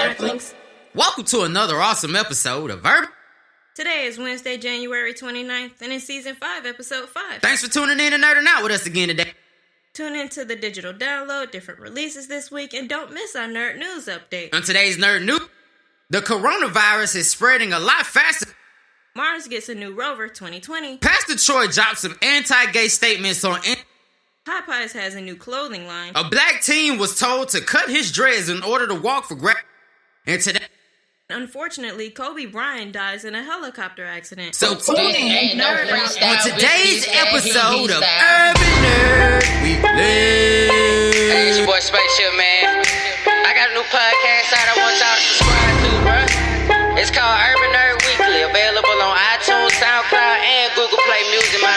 Earthlings. Welcome to another awesome episode of Urban. Today is Wednesday, January 29th, and it's Season 5, Episode 5. Thanks for tuning in and nerding out with us again today. Tune into the digital download, different releases this week, and don't miss our nerd news update. On today's nerd news, the coronavirus is spreading a lot faster. Mars gets a new rover 2020. Pastor Troy dropped some anti-gay statements on Popeyes has a new clothing line. A black teen was told to cut his dreads in order to walk for and today. Unfortunately, Kobe Bryant dies in a helicopter accident. So tune in on today's episode of Urban Nerd Weekly. Hey, it's your boy Spaceship, man. I got a new podcast out I want y'all to subscribe to, bruh. It's called Urban Nerd Weekly, available on iTunes, SoundCloud, and Google Play Music. My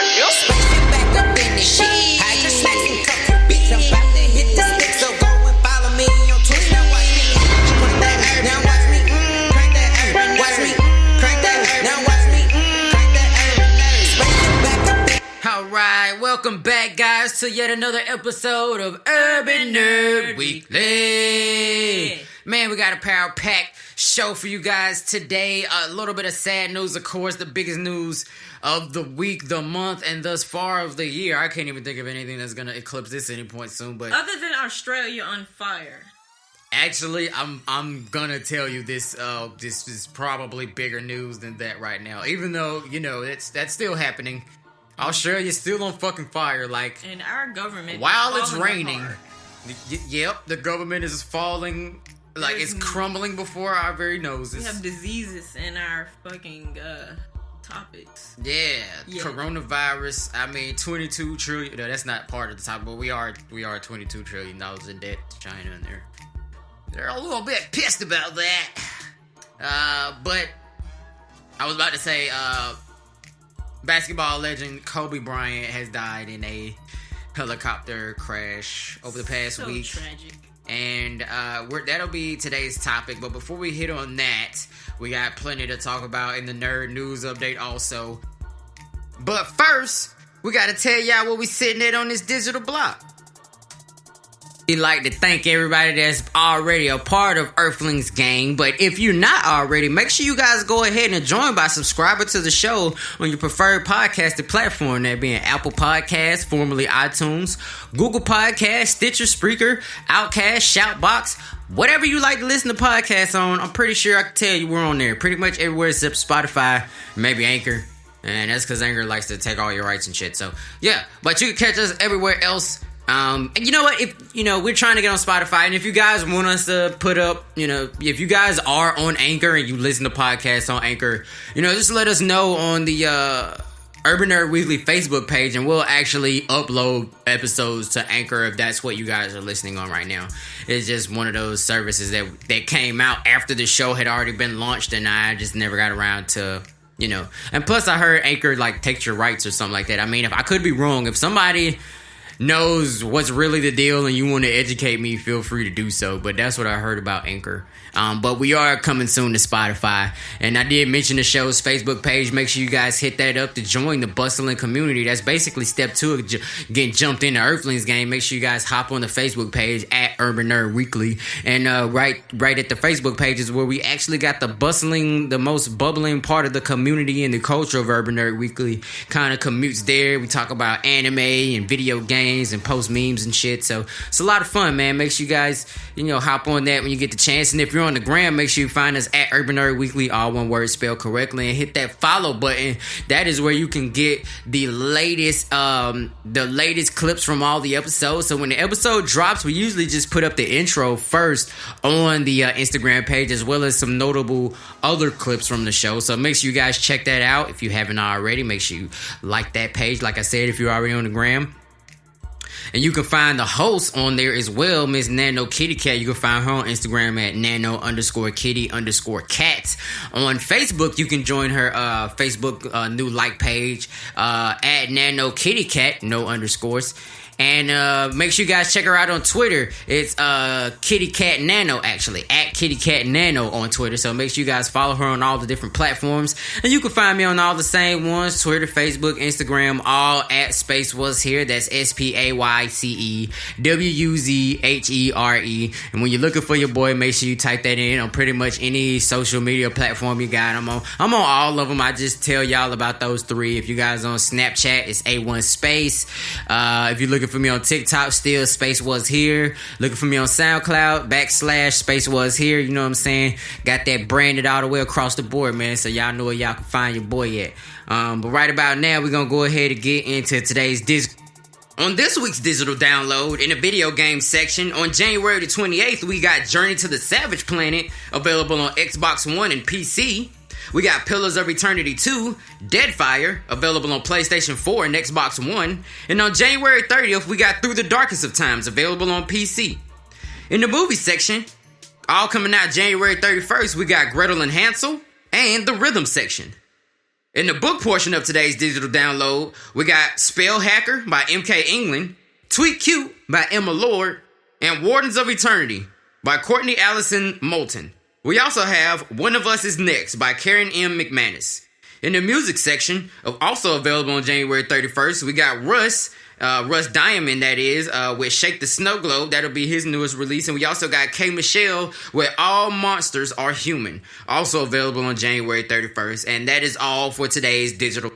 back up in the shit. I just snacks and cup your bitch. I'm about to hit the stick, so go and follow me on Twitter. Now watch me crank that urban. Now watch me crank that urban. Watch me crank that urban. Now watch me crank that urban. Spaceship back up in. Alright, welcome back, guys, to yet another episode of Urban Nerd Weekly. Man, we got a power-packed show for you guys today. A little bit of sad news, of course, the biggest news of the week, the month, and thus far of the year. I can't even think of anything that's gonna eclipse this any point soon, but Other than Australia on fire. actually, I'm gonna tell you this. This is probably bigger news than that right now. Even though that's still happening. Australia's still on fucking fire. Like, And our government while is it's falling raining, apart. yep, the government is falling. Like, it's crumbling before our very noses. We have diseases in our fucking topics. Yeah, coronavirus. I mean, 22 trillion. No, that's not part of the topic, but we are $22 trillion in debt to China, and they're a little bit pissed about that. But I was about to say, basketball legend Kobe Bryant has died in a helicopter crash over the past week. So tragic. And that'll be today's topic. But before we hit on that, we got plenty to talk about in the nerd news update also. But first, we got to tell y'all what we sitting at on this digital block. We'd like to thank everybody that's already a part of Earthlings Gang. But if you're not already, make sure you guys go ahead and join by subscribing to the show on your preferred podcasting platform, that being Apple Podcasts, formerly iTunes, Google Podcasts, Stitcher, Spreaker, Outcast, Shoutbox, whatever you like to listen to podcasts on. I'm pretty sure I can tell you we're on there pretty much everywhere except Spotify, maybe Anchor. And that's because Anchor likes to take all your rights and shit. So, yeah. But you can catch us everywhere else. And you know what, if we're trying to get on Spotify, and if you guys want us to put up, if you guys are on Anchor and you listen to podcasts on Anchor, just let us know on the Urban Nerd Weekly Facebook page, and we'll actually upload episodes to Anchor if that's what you guys are listening on right now. It's just one of those services that came out after the show had already been launched, and I just never got around to, and plus I heard Anchor takes your rights or something like that. I mean, if I could be wrong, if somebody knows what's really the deal and you want to educate me, feel free to do so. But that's what I heard about Anchor. But we are coming soon to Spotify. And I did mention the show's Facebook page. Make sure you guys hit that up to join the bustling community. That's basically step 2 of getting jumped into Earthlings Game. Make sure you guys hop on the Facebook page at Urban Nerd Weekly. And right at the Facebook page is where we actually got the most bubbling part of the community and the culture of Urban Nerd Weekly. Kind of commutes there. We talk about anime and video games and post memes and shit. So it's a lot of fun, man. Make sure you guys, hop on that when you get the chance. And if you're on the gram, make sure you find us at Urban Nerd Weekly, all one word spelled correctly, and hit that follow button. That is where you can get the latest clips from all the episodes. So when the episode drops, we usually just put up the intro first on the Instagram page, as well as some notable other clips from the show. So make sure you guys check that out. If you haven't already, make sure you like that page. Like I said, if you're already on the gram. And you can find the host on there as well, Miss Nano Kitty Cat. You can find her on Instagram at nano_kitty_cat. On Facebook, you can join her Facebook new like page at Nano Kitty Cat, no underscores. And make sure you guys check her out on Twitter. It's Kitty Cat Nano, actually, at Kitty Cat Nano on Twitter. So make sure you guys follow her on all the different platforms. And you can find me on all the same ones: Twitter, Facebook, Instagram, all at Space Was Here. That's SPAYCEWUZHERE. And when you're looking for your boy, make sure you type that in on pretty much any social media platform you got. I'm on all of them. I just tell y'all about those three. If you guys on Snapchat, it's A1 Space. If you're looking for me on TikTok, still Space Was Here. Looking for me on SoundCloud, / Space Was Here. You know what I'm saying? Got that branded all the way across the board, man. So y'all know where y'all can find your boy at. But right about now, we're gonna go ahead and get into today's On this week's digital download, in the video game section, on January the 28th, we got Journey to the Savage Planet, available on Xbox One and PC. We got Pillars of Eternity 2, Deadfire, available on PlayStation 4 and Xbox One. And on January 30th, we got Through the Darkest of Times, available on PC. In the movie section, all coming out January 31st, we got Gretel and Hansel and the Rhythm section. In the book portion of today's digital download, we got Spell Hacker by M.K. England, Tweet Cute by Emma Lord, and Wardens of Eternity by Courtney Allison Moulton. We also have One of Us Is Next by Karen M. McManus. In the music section, also available on January 31st, we got Russ Diamond, that is, with Shake the Snow Globe. That'll be his newest release. And we also got K. Michelle with All Monsters Are Human, also available on January 31st. And that is all for today's digital.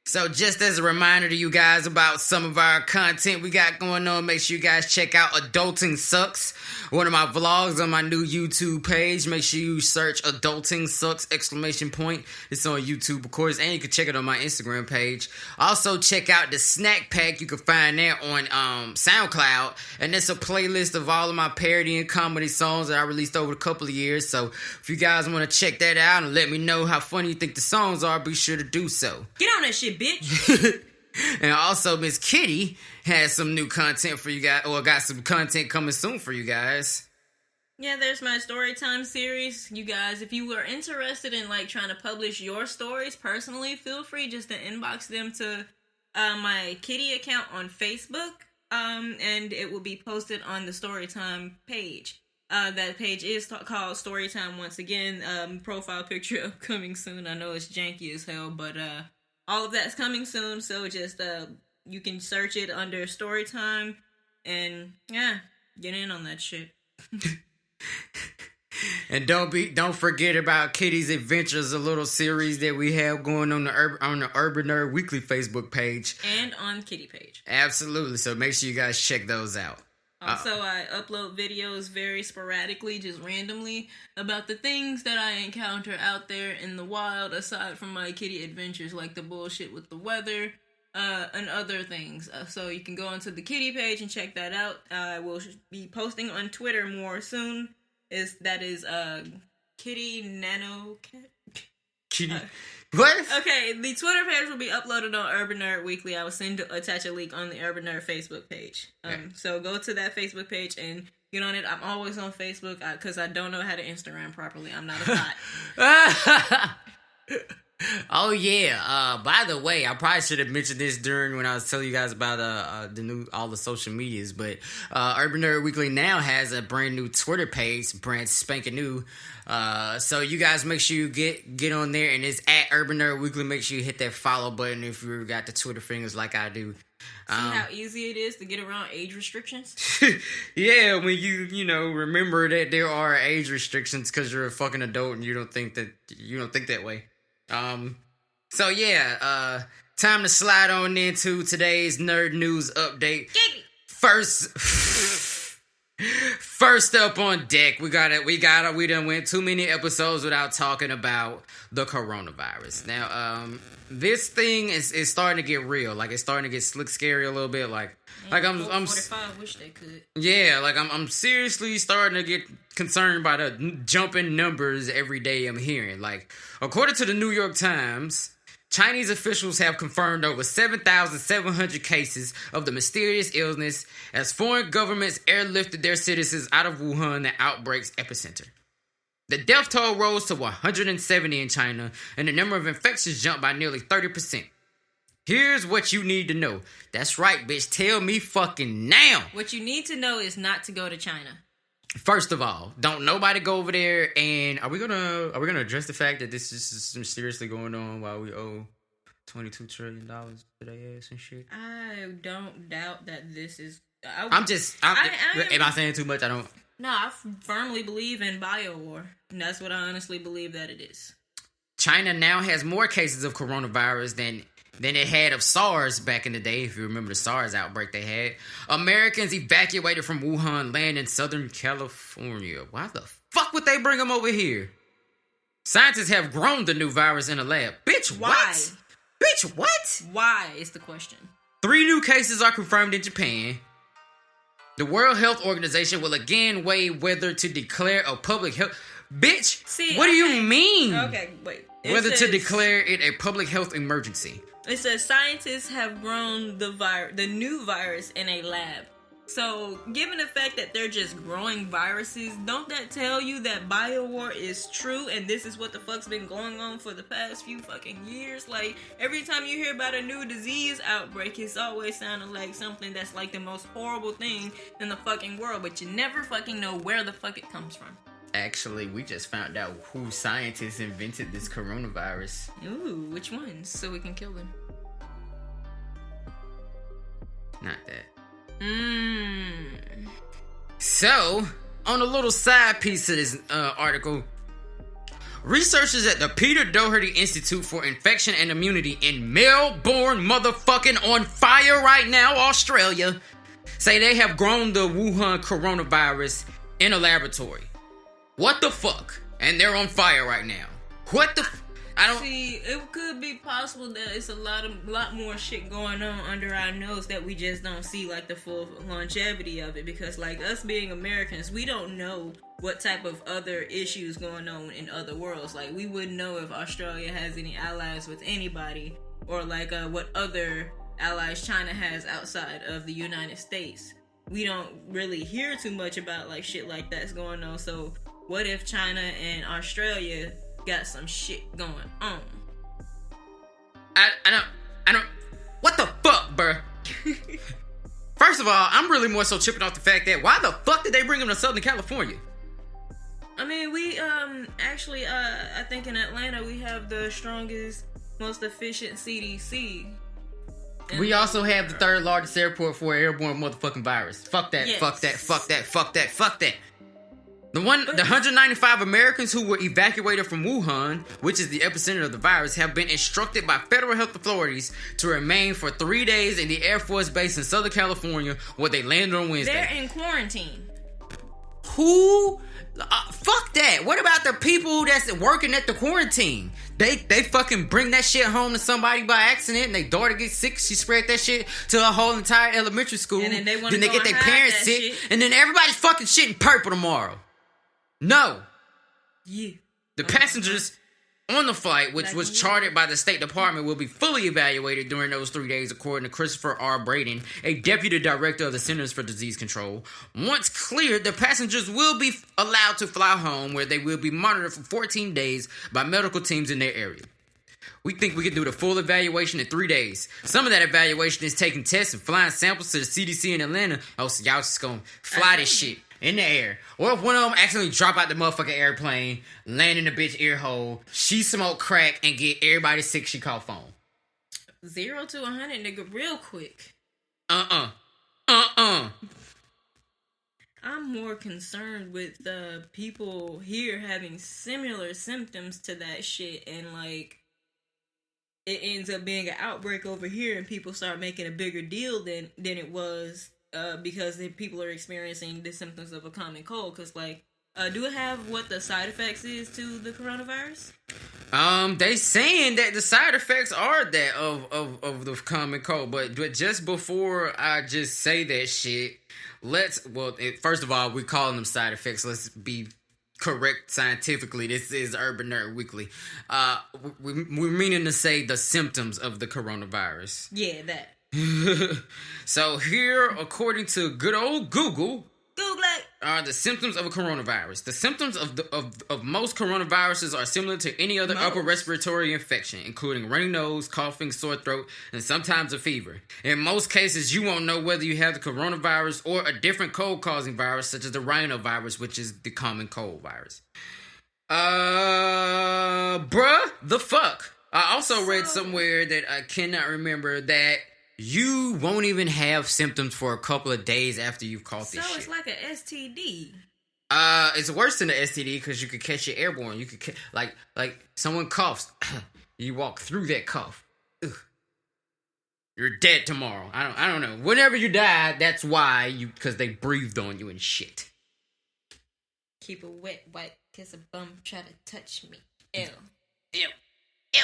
So just as a reminder to you guys about some of our content we got going on, make sure you guys check out Adulting Sucks, one of my vlogs on my new YouTube page. Make sure you search Adulting Sucks ! It's on YouTube, of course, and you can check it on my Instagram page. Also check out the Snack Pack. You can find that on SoundCloud, and it's a playlist of all of my parody and comedy songs that I released over a couple of years. So if you guys want to check that out and let me know how funny you think the songs are, be sure to do so. Get on that shit, bitch. And also, Miss Kitty has some new content for you guys, or got some content coming soon for you guys. Yeah, there's my story time series. You guys, if you were interested in like trying to publish your stories personally, feel free just to inbox them to my Kitty account on Facebook, and it will be posted on the Storytime page. That page is called Storytime once again. Profile picture upcoming soon. I know it's janky as hell, but all of that's coming soon, so just you can search it under Storytime, and yeah, get in on that shit. And don't forget about Kitty's Adventures, a little series that we have going on the Urban Nerd Weekly Facebook page and on Kitty page. Absolutely, so make sure you guys check those out. Also, I upload videos very sporadically, just randomly, about the things that I encounter out there in the wild, aside from my kitty adventures, like the bullshit with the weather, and other things. So you can go onto the kitty page and check that out. I will be posting on Twitter more soon. That is Kitty Nano Cat. Kitty. What? Okay, the Twitter page will be uploaded on Urban Nerd Weekly. I will attach a link on the Urban Nerd Facebook page. So go to that Facebook page and get on it. I'm always on Facebook because I don't know how to Instagram properly. I'm not a bot. Oh yeah. By the way, I probably should have mentioned this during when I was telling you guys about all the social medias, but Urban Nerd Weekly now has a brand new Twitter page, brand spanking new. So you guys make sure you get on there, and it's at Urban Nerd Weekly. Make sure you hit that follow button if you got the Twitter fingers like I do. See how easy it is to get around age restrictions? Yeah, when you remember that there are age restrictions because you're a fucking adult and you don't think that way. So yeah, time to slide on into today's nerd news update. First up on deck, we done went too many episodes without talking about the coronavirus. Now, this thing is starting to get real. Like, it's starting to get slick scary a little bit. Like I'm 45 wish they could. Yeah, like I'm seriously starting to get concerned by the jumping numbers every day I'm hearing. Like, according to the New York Times, Chinese officials have confirmed over 7,700 cases of the mysterious illness as foreign governments airlifted their citizens out of Wuhan, the outbreak's epicenter. The death toll rose to 170 in China, and the number of infections jumped by nearly 30%. Here's what you need to know. That's right, bitch. Tell me fucking now. What you need to know is not to go to China. First of all, don't nobody go over there. And are we gonna address the fact that this is seriously going on while we owe $22 trillion to their ass and shit? I don't doubt that this is. Am I saying too much? I don't. No, I firmly believe in biowar. And that's what I honestly believe that it is. China now has more cases of coronavirus than it had of SARS back in the day, if you remember the SARS outbreak they had. Americans evacuated from Wuhan land in Southern California. Why the fuck would they bring them over here? Scientists have grown the new virus in a lab. Bitch, Why? what? Bitch, what? Why is the question. 3 new cases are confirmed in Japan. The World Health Organization will again weigh whether to declare a public health... Bitch, what do you mean? Okay, wait. Whether to declare it a public health emergency. It says scientists have grown the new virus in a lab. So, given the fact that they're just growing viruses, don't that tell you that biowar is true and this is what the fuck's been going on for the past few fucking years? Like, every time you hear about a new disease outbreak, it's always sounding like something that's like the most horrible thing in the fucking world, but you never fucking know where the fuck it comes from. Actually, we just found out who scientists invented this coronavirus. Ooh, which ones? So we can kill them. Not that. So, on a little side piece of this article, researchers at the Peter Doherty Institute for Infection and Immunity in Melbourne, motherfucking on fire right now, Australia, say they have grown the Wuhan coronavirus in a laboratory. What the fuck? And they're on fire right now. What the I don't see. It could be possible that it's a lot more shit going on under our nose that we just don't see, like the full longevity of it. Because, like, us being Americans, we don't know what type of other issues going on in other worlds. Like, we wouldn't know if Australia has any allies with anybody, or like what other allies China has outside of the United States. We don't really hear too much about like shit like that's going on. So, what if China and Australia got some shit going on? I don't. What the fuck, bruh? First of all, I'm really more so tripping off the fact that why the fuck did they bring them to Southern California? I mean, we actually I think in Atlanta we have the strongest, most efficient CDC. We also have the 3rd largest airport for an airborne motherfucking virus. Fuck that, yes. Fuck that, fuck that, fuck that, fuck that. The 195 Americans who were evacuated from Wuhan, which is the epicenter of the virus, have been instructed by federal health authorities to remain for 3 days in the Air Force Base in Southern California, where they landed on Wednesday. They're in quarantine. Who? Fuck that. What about the people that's working at the quarantine? They fucking bring that shit home to somebody by accident, and their daughter gets sick. She spread that shit to a whole entire elementary school. And then they get their parents sick, and then everybody's fucking shit in purple tomorrow. No. Yeah. The passengers on the flight, which was chartered by the State Department, will be fully evaluated during those 3 days, according to Christopher R. Braden, a deputy director of the Centers for Disease Control. Once cleared, the passengers will be allowed to fly home, where they will be monitored for 14 days by medical teams in their area. We think we can do the full evaluation in 3 days. Some of that evaluation is taking tests and flying samples to the CDC in Atlanta. Oh, so y'all just gonna fly this shit in the air. Or if one of them accidentally drop out the motherfucking airplane, land in the bitch ear hole, she smoke crack and get everybody sick, she call phone. 0 to 100, nigga, real quick. I'm more concerned with the people here having similar symptoms to that shit, and like it ends up being an outbreak over here, and people start making a bigger deal than it was. Because the people are experiencing the symptoms of a common cold. Because, like, do it have what the side effects is to the coronavirus? They saying that the side effects are that of the common cold. But just before I just say that shit, first of all, we're calling them side effects. Let's be correct scientifically. This is Urban Nerd Weekly. We're meaning to say the symptoms of the coronavirus. Yeah, that. So here, according to good old Google, it. are the symptoms of a coronavirus. The symptoms of most coronaviruses are similar to any other upper respiratory infection, including runny nose, coughing, sore throat, and sometimes a fever. In most cases, you won't know whether you have the coronavirus or a different cold-causing virus, such as the rhinovirus, which is the common cold virus. Bruh, the fuck? I also read somewhere that I cannot remember that you won't even have symptoms for a couple of days after you've caught this shit. So it's like an STD. It's worse than an STD because you could catch it airborne. You could like someone coughs, you walk through that cough. Ugh. You're dead tomorrow. I don't know. Whenever you die, that's why because they breathed on you and shit. Keep a wet wipe, kiss a bum, try to touch me. Ew. Ew. Ew.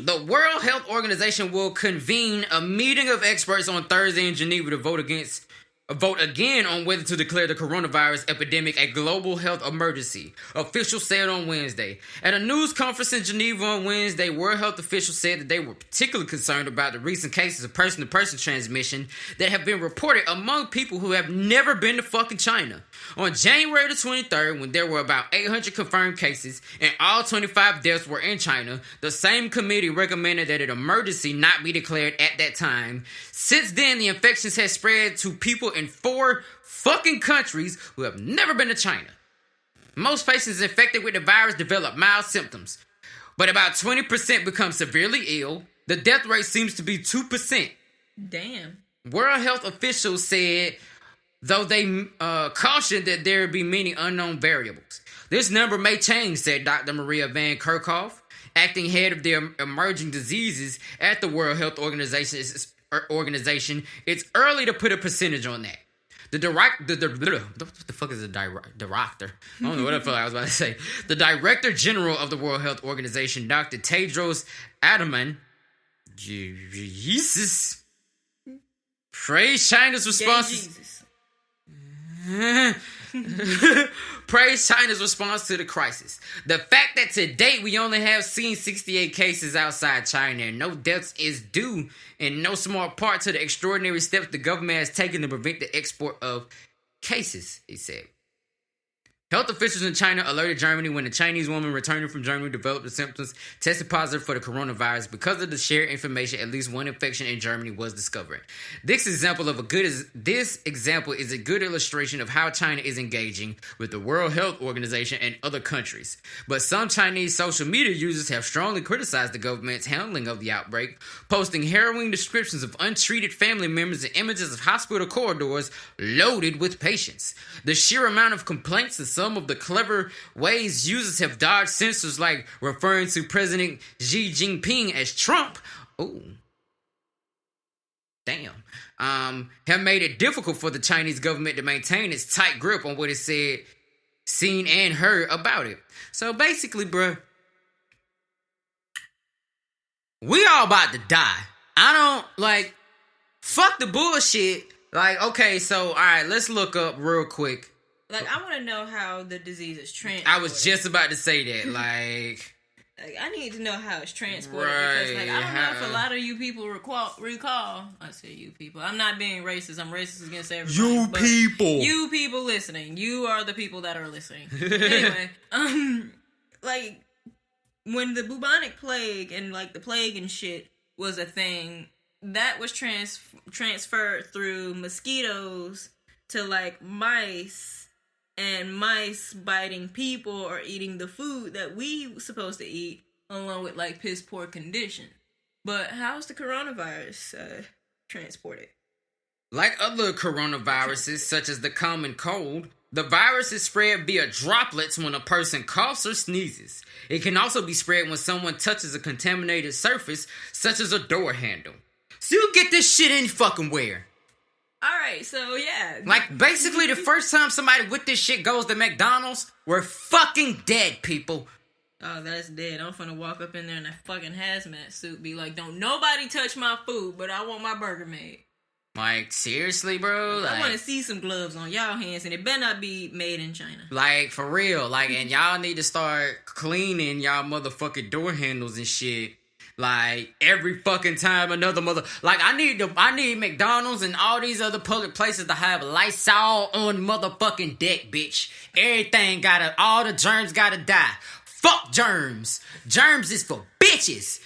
The World Health Organization will convene a meeting of experts on Thursday in Geneva to vote again on whether to declare the coronavirus epidemic a global health emergency, officials said on Wednesday. At a news conference in Geneva on Wednesday, World Health officials said that they were particularly concerned about the recent cases of person-to-person transmission that have been reported among people who have never been to fucking China. On January the 23rd, when there were about 800 confirmed cases and all 25 deaths were in China, the same committee recommended that an emergency not be declared at that time. Since then, the infections have spread to people in 4 fucking countries who have never been to China. Most patients infected with the virus develop mild symptoms, but about 20% become severely ill. The death rate seems to be 2%. Damn. World Health officials said, though they cautioned that there would be many unknown variables. This number may change, said Dr. Maria Van Kerkhove, acting head of the emerging diseases at the World Health Organization. It's early to put a percentage on that. What the fuck is a director? I don't know what the fuck I was about to say. The Director General of the World Health Organization, Dr. Tedros Adhanom, Jesus, praised China's response. Praise China's response to the crisis. The fact that to date we only have seen 68 cases outside China and no deaths is due in no small part to the extraordinary steps the government has taken to prevent the export of cases, he said. Health officials in China alerted Germany when a Chinese woman returning from Germany developed the symptoms, tested positive for the coronavirus. Because of the shared information, at least one infection in Germany was discovered. This example is a good illustration of how China is engaging with the World Health Organization and other countries. But some Chinese social media users have strongly criticized the government's handling of the outbreak, posting harrowing descriptions of untreated family members and images of hospital corridors loaded with patients. The sheer amount of complaints and some of the clever ways users have dodged censors, like referring to President Xi Jinping as Trump, have made it difficult for the Chinese government to maintain its tight grip on what it said, seen, and heard about it. So basically, bruh, we all about to die. Fuck the bullshit. Okay, so, alright, let's look up real quick. I want to know how the disease is transported. I was just about to say that. I need to know how it's transported. Right, because, I don't know if a lot of you people recall. I say you people. I'm not being racist. I'm racist against everybody. You people listening. You are the people that are listening. Anyway, when the bubonic plague and, the plague and shit was a thing, that was transferred through mosquitoes to, mice. And mice biting people or eating the food that we supposed to eat, along with piss poor condition. But how's the coronavirus transported? Like other coronaviruses, such as the common cold, the virus is spread via droplets when a person coughs or sneezes. It can also be spread when someone touches a contaminated surface, such as a door handle. So you get this shit any fucking where. Alright, so yeah. Basically, the first time somebody with this shit goes to McDonald's, we're fucking dead, people. Oh, that's dead. I'm finna walk up in there in that fucking hazmat suit, be like, don't nobody touch my food, but I want my burger made. Seriously, bro? I want to see some gloves on y'all hands, and it better not be made in China. For real. And y'all need to start cleaning y'all motherfucking door handles and shit. Like, every fucking time another like, I need McDonald's and all these other public places to have Lysol on motherfucking deck, bitch. Everything all the germs gotta die. Fuck germs. Germs is for bitches.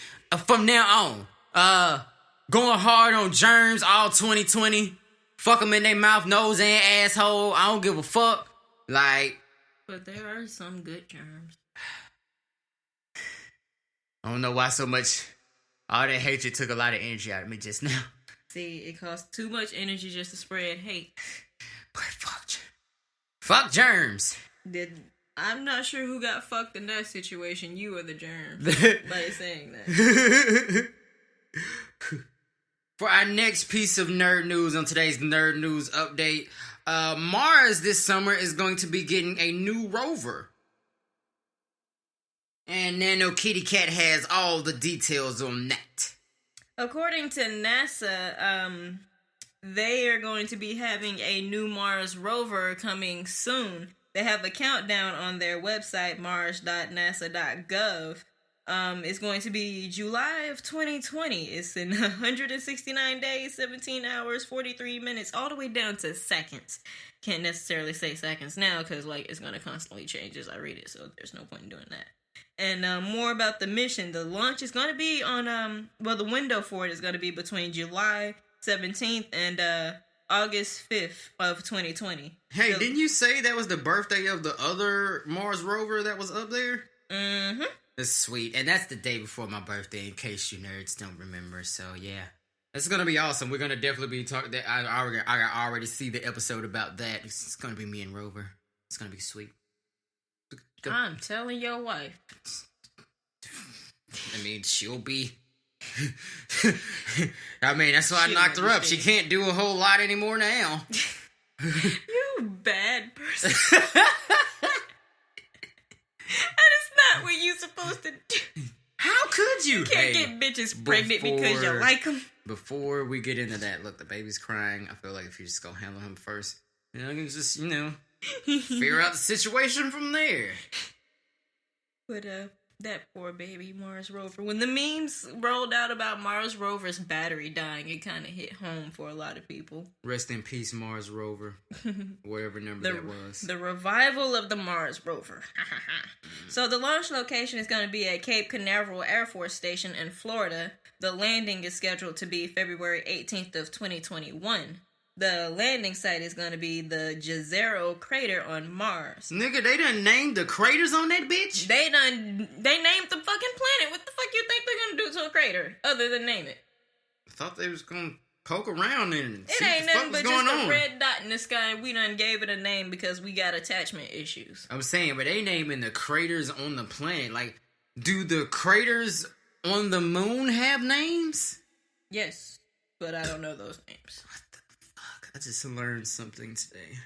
From now on. Going hard on germs all 2020. Fuck them in their mouth, nose, and asshole. I don't give a fuck. Like. But there are some good germs. I don't know why so much. All that hatred took a lot of energy out of me just now. See, it costs too much energy just to spread hate. But fuck germs. I'm not sure who got fucked in that situation. You or the germs. By saying that. For our next piece of nerd news on today's nerd news update, Mars this summer is going to be getting a new rover. And Nano Kitty Cat has all the details on that. According to NASA, they are going to be having a new Mars rover coming soon. They have a countdown on their website, mars.nasa.gov. It's going to be July of 2020. It's in 169 days, 17 hours, 43 minutes, all the way down to seconds. Can't necessarily say seconds now because, like, it's going to constantly change as I read it, so there's no point in doing that. And more about the mission. The launch is going to be on, the window for it is going to be between July 17th and August 5th of 2020. Hey, didn't you say that was the birthday of the other Mars rover that was up there? Mm-hmm. That's sweet. And that's the day before my birthday, in case you nerds don't remember. So, yeah. It's going to be awesome. We're going to definitely be talking. I already see the episode about that. It's going to be me and Rover. It's going to be sweet. I'm telling your wife. I mean, she'll be... I mean, that's why I knocked her up. She can't do a whole lot anymore now. You bad person. That is not what you're supposed to do. How could you? You can't get bitches pregnant because you like them. Before we get into that, look, the baby's crying. I feel like if you just go handle him first, you can just, figure out the situation from there. But, that poor baby Mars rover. When the memes rolled out about Mars rover's battery dying, it kind of hit home for a lot of people. Rest in peace, Mars rover. Whatever number that was. The revival of the Mars rover. So the launch location is going to be at Cape Canaveral Air Force Station in Florida. The landing is scheduled to be February 18th of 2021. The landing site is going to be the Jezero crater on Mars. Nigga, they done named the craters on that bitch? They named the fucking planet. What the fuck you think they're going to do to a crater other than name it? I thought they was going to poke around in it. It ain't nothing but just a red dot in the sky. We done gave it a name because we got attachment issues. I'm saying, but they naming the craters on the planet. Like, do the craters on the moon have names? Yes, but I don't know those names. I just learned something today.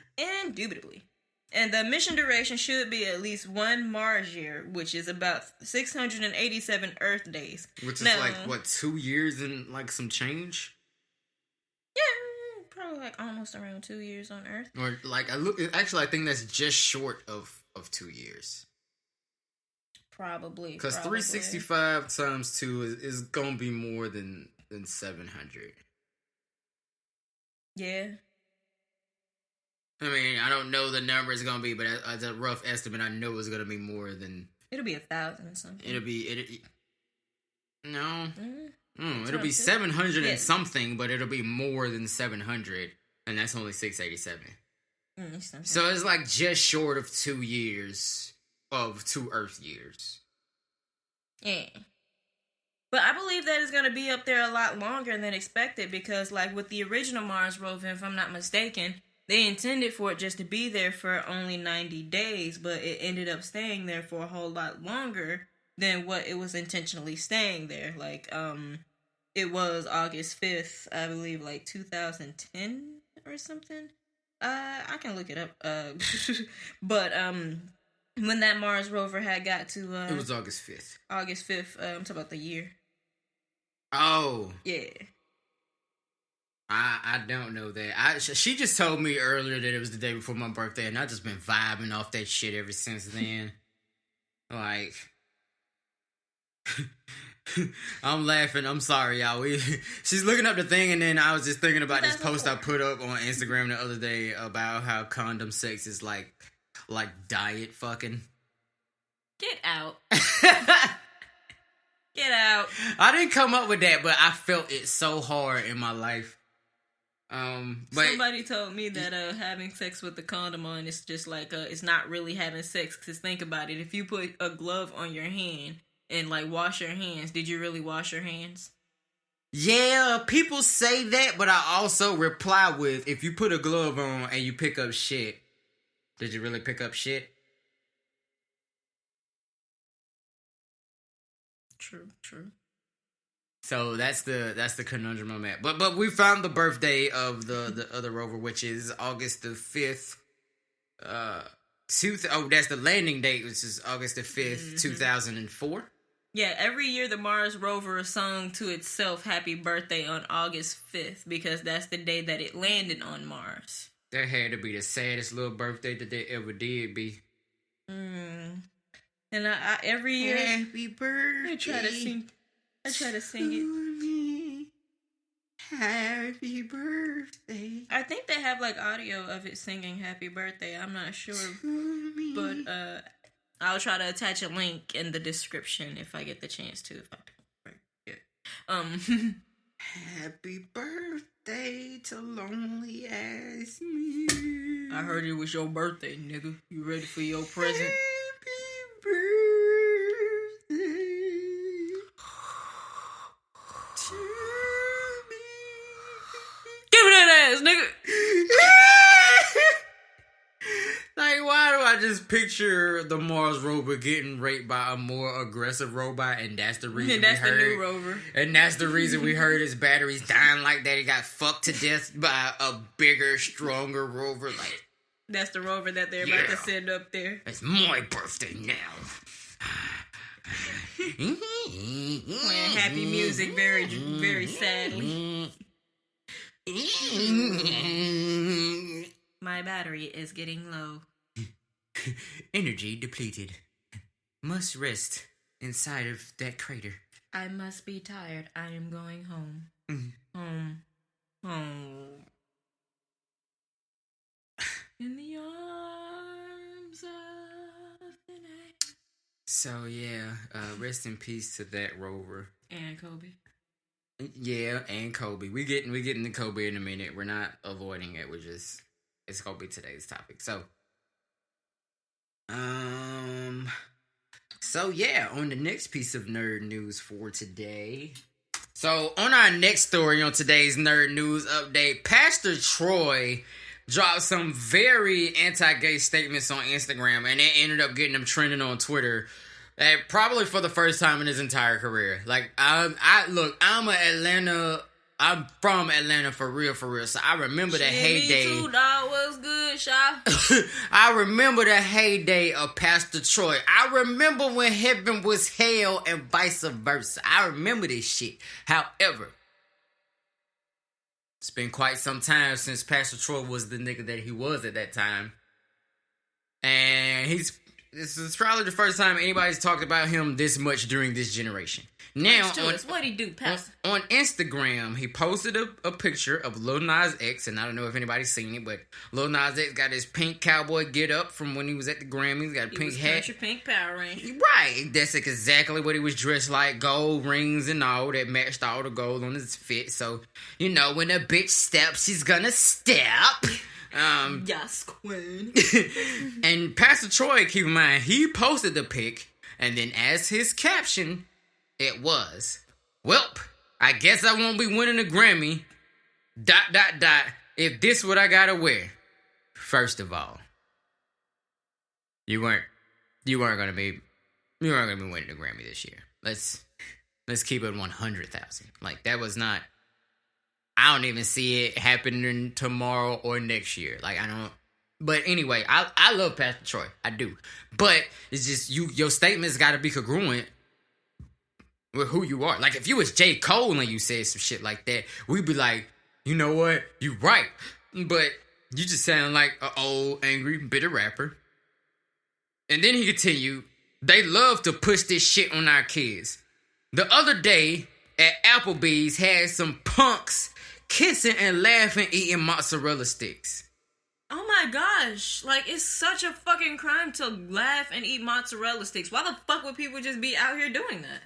Indubitably. And the mission duration should be at least 1 Mars year, which is about 687 Earth days. Which is 2 years and some change? Yeah, probably almost around 2 years on Earth. Or I think that's just short of 2 years. Probably. Because 365 times 2 is going to be more than 700. Yeah. I mean, I don't know the number it's going to be, but as a rough estimate, I know it's going to be more than... It'll be 1,000 or something. It'll be... No. Mm-hmm. It'll be 700 and something, but it'll be more than 700. And that's only 687. So it's just short of 2 years of 2 Earth years. Yeah. But I believe that is going to be up there a lot longer than expected because, with the original Mars rover, if I'm not mistaken, they intended for it just to be there for only 90 days, but it ended up staying there for a whole lot longer than what it was intentionally staying there. It was August 5th, I believe, 2010 or something. I can look it up. But, when that Mars rover had got to... it was August 5th. August 5th. I'm talking about the year. Oh. Yeah. I don't know that. She just told me earlier that it was the day before my birthday, and I've just been vibing off that shit ever since then. I'm laughing. I'm sorry, y'all. She's looking up the thing, and then I was just thinking about this post I put up on Instagram the other day about how condom sex is like diet fucking. Get out. Get out. I didn't come up with that, but I felt it so hard in my life. But somebody told me that having sex with the condom on is just like it's not really having sex. Because think about it, if you put a glove on your hand and like wash your hands, did you really wash your hands? Yeah, people say that, but I also reply with, if you put a glove on and you pick up shit, did you really pick up shit? True. So that's the conundrum I'm at. But we found the birthday of the other rover, which is August the 5th. That's the landing date, which is August the 5th, 2004. Yeah, every year the Mars rover sung to itself happy birthday on August 5th because that's the day that it landed on Mars. That had to be the saddest little birthday that they ever did be. And I every year happy birthday. I try to sing it. Happy birthday. I think they have like audio of it singing happy birthday. I'm not sure. But I'll try to attach a link in the description if I get the chance to. Happy birthday to lonely ass me. I heard it was your birthday, nigga. You ready for your present? Happy birthday to me. Give me that ass, nigga. Like, why do I just picture the Mars rover getting raped by a more aggressive robot, and that's the reason that's the new rover. And that's the reason we heard his batteries dying like that. He got fucked to death by a bigger, stronger rover. Like, that's the rover that they're about to send up there. It's my birthday now. Playing happy music very, very sadly. My battery is getting low. Energy depleted. Must rest inside of that crater. I must be tired. I am going home. Home. In the arms of the night. So yeah, rest in peace to that rover. And Kobe. Yeah, and Kobe. We getting to Kobe in a minute. We're not avoiding it. It's gonna be today's topic. So yeah, on the next piece of nerd news for today. So on our next story on today's nerd news update, Pastor Troy dropped some very anti-gay statements on Instagram, and it ended up getting him trending on Twitter. Probably for the first time in his entire career. Like, I'm from Atlanta for real. So I remember the heyday. Me too, dog. What's good, Sha? I remember the heyday of Pastor Troy. I remember when heaven was hell and vice versa. I remember this shit. However, it's been quite some time since Pastor Troy was the nigga that he was at that time. And this is probably the first time anybody's talked about him this much during this generation. Now, what'd he do, Pastor? On Instagram, he posted a picture of Lil Nas X, and I don't know if anybody's seen it, but Lil Nas X got his pink cowboy get up from when he was at the Grammys. Got a pink hat. Pink Power Ranger. Right. That's exactly what he was dressed like. Gold rings and all that matched all the gold on his fit. So, you know, when a bitch steps, she's gonna step. Yes, queen. And Pastor Troy, keep in mind, he posted the pic, and then as his caption, it was, "Welp, I guess I won't be winning a Grammy. ... If this what I gotta wear." First of all, you weren't gonna be winning a Grammy this year. Let's keep it 100,000. Like, that was not. I don't even see it happening tomorrow or next year. Like, I don't. But anyway, I love Pastor Troy. I do. But it's just your statements got to be congruent with who you are. Like, if you was J. Cole and you said some shit like that, we'd be like, you know what? You right. But you just sound like an old, angry, bitter rapper. And then he continued, "They love to push this shit on our kids. the other day at Applebee's had some punks kissing and laughing eating mozzarella sticks. Oh my gosh. Like, it's such a fucking crime to laugh and eat mozzarella sticks. Why the fuck would people just be out here doing that?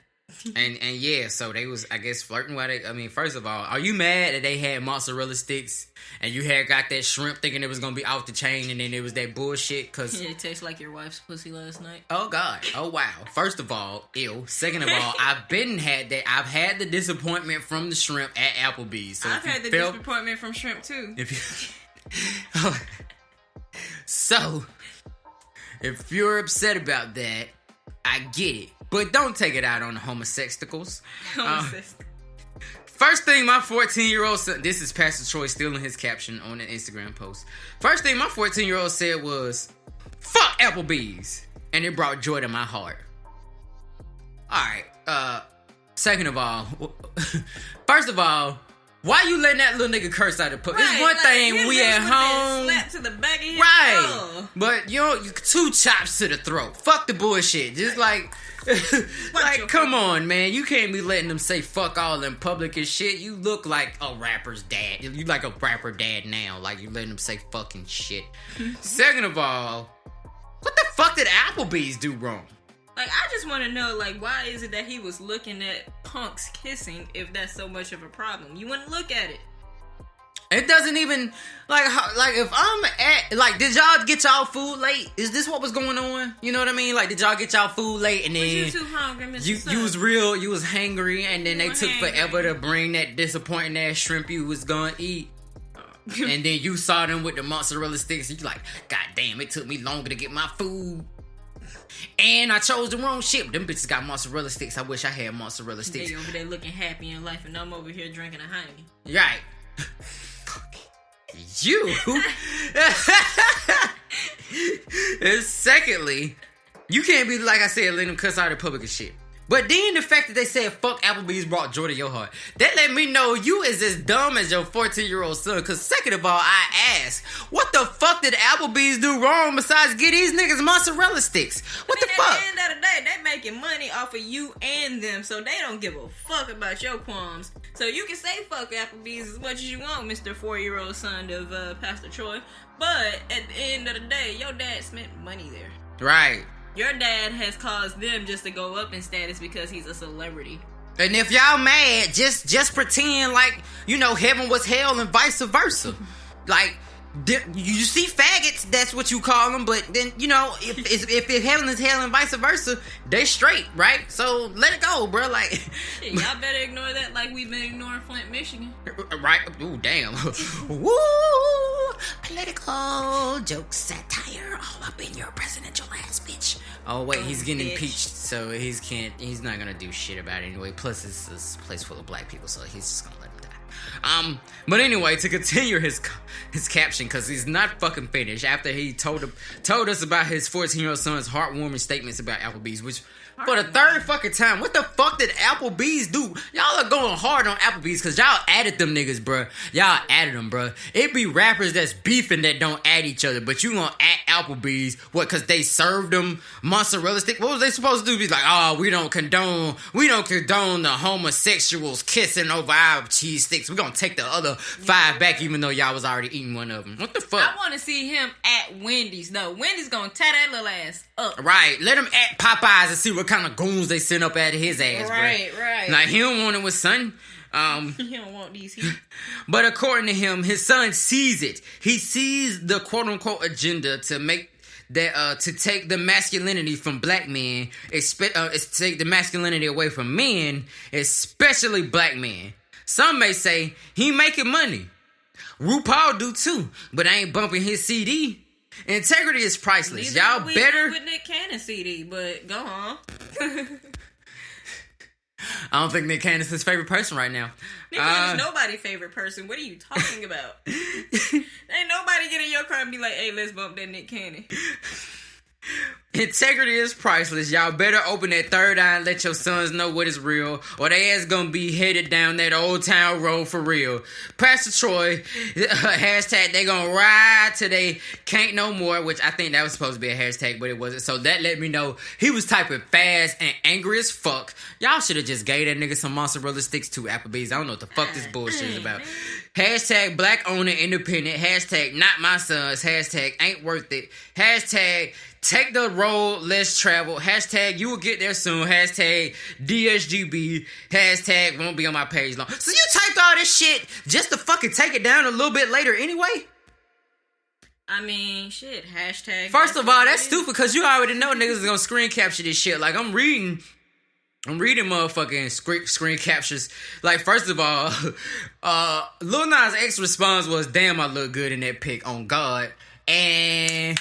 And yeah, so they was, I guess, flirting while first of all, are you mad that they had mozzarella sticks and you had got that shrimp thinking it was gonna be off the chain and then it was that bullshit? Cause it tastes like your wife's pussy last night. Oh God. Oh wow. First of all, ew. Second of all, I've had the disappointment from the shrimp at Applebee's. So I've had the disappointment from shrimp too. So, if you're upset about that, I get it. But don't take it out on the homosexuals. First thing my 14-year-old son... This is Pastor Troy stealing his caption on an Instagram post. First thing my 14-year-old said was, fuck Applebee's. And it brought joy to my heart. Alright, second of all... First of all... Why you letting that little nigga curse out of the It's one thing we at home. Slap to the back of his right. But you 2 chops to the throat. Fuck the bullshit. Just like come on, man. You can't be letting them say fuck all in public and shit. You look like a rapper's dad. You like a rapper dad now. Like you letting them say fucking shit. Second of all, what the fuck did Applebee's do wrong? Like, I just want to know, like, why is it that he was looking at punks kissing if that's so much of a problem? You wouldn't look at it. It doesn't even, if I'm at, did y'all get y'all food late? Is this what was going on? You know what I mean? Like, did y'all get y'all food late and then... you too hungry, Mr. You was hangry and then they took forever to bring that disappointing ass shrimp you was gonna eat. And then you saw them with the mozzarella sticks. You like, God damn, it took me longer to get my food. And I chose the wrong shit. Them bitches got mozzarella sticks. I wish I had mozzarella sticks. They over there looking happy in life, and I'm over here drinking a Heineken. Right. Fuck you. And secondly, you can't be, like I said, letting them cuss out in public and shit. But then the fact that they said fuck Applebee's brought joy to your heart, that let me know you is as dumb as your 14-year-old son. Cause second of all, I ask, what the fuck did Applebee's do wrong besides get these niggas mozzarella sticks? What the fuck? At the end of the day, they making money off of you and them, so they don't give a fuck about your qualms. So you can say fuck Applebee's as much as you want, Mr. 4-year-old son of Pastor Troy. But at the end of the day, your dad spent money there. Right. Your dad has caused them just to go up in status because he's a celebrity. And if y'all mad, just pretend like, heaven was hell and vice versa. Like, you see faggots, that's what you call them, but then, if heaven is hell and vice versa, they straight, right? So let it go, bro. Like, y'all better ignore that like we've been ignoring Flint, Michigan. Right? Ooh, damn. Woo! Political jokes, satire, all up in your presidential ass, bitch. Oh wait, he's getting impeached, so he's not gonna do shit about it anyway. Plus, it's a place full of black people, so he's just gonna let him die. But anyway, to continue his caption, because he's not fucking finished. After he told us about his 14-year-old son's heartwarming statements about Applebee's, which for the third fucking time, what the fuck did Applebee's do? Y'all are going hard on Applebee's because y'all added them niggas, bruh. Y'all added them, bruh. It be rappers that's beefing that don't add each other, but you gonna add Applebee's, what, because they served them mozzarella stick? What was they supposed to do? Be like, oh, we don't condone the homosexuals kissing over our cheese sticks. We're gonna take the other 5 back even though y'all was already eating one of them. What the fuck? I want to see him at Wendy's, though. Wendy's gonna tie that little ass up. Right. Let him at Popeyes and see what kind of goons they send up at his ass, right, bro. Right. Like, he don't want it with son. He don't want these here. But according to him, his son sees it. He sees the quote-unquote agenda to make that to take the masculinity from black men, take the masculinity away from men, especially black men. Some may say he making money. RuPaul do too, but I ain't bumping his CD. Integrity is priceless. Y'all better with Nick Cannon CD, but go on. I don't think Nick Cannon's his favorite person right now. Nick Cannon's nobody's favorite person. What are you talking about? Ain't nobody get in your car and be like, hey, let's bump that Nick Cannon. Integrity is priceless. Y'all better open that third eye and let your sons know what is real, or they ass gonna be headed down that old town road for real. Pastor Troy, hashtag they gonna ride till they can't no more, which I think that was supposed to be a hashtag, but it wasn't. So that let me know he was typing fast and angry as fuck. Y'all should have just gave that nigga some mozzarella sticks to Applebee's. I don't know what the fuck this bullshit is about. Hashtag black owner independent. Hashtag not my sons. Hashtag ain't worth it. Hashtag take the road less traveled. Hashtag you will get there soon. Hashtag DSGB. Hashtag won't be on my page long. So you typed all this shit just to fucking take it down a little bit later anyway? I mean, shit. Hashtag. First of all, that's stupid because you already know niggas is gonna screen capture this shit. Like, I'm reading motherfucking screen captures. Like, first of all, Lil Nas X response was, damn, I look good in that pic, on God. And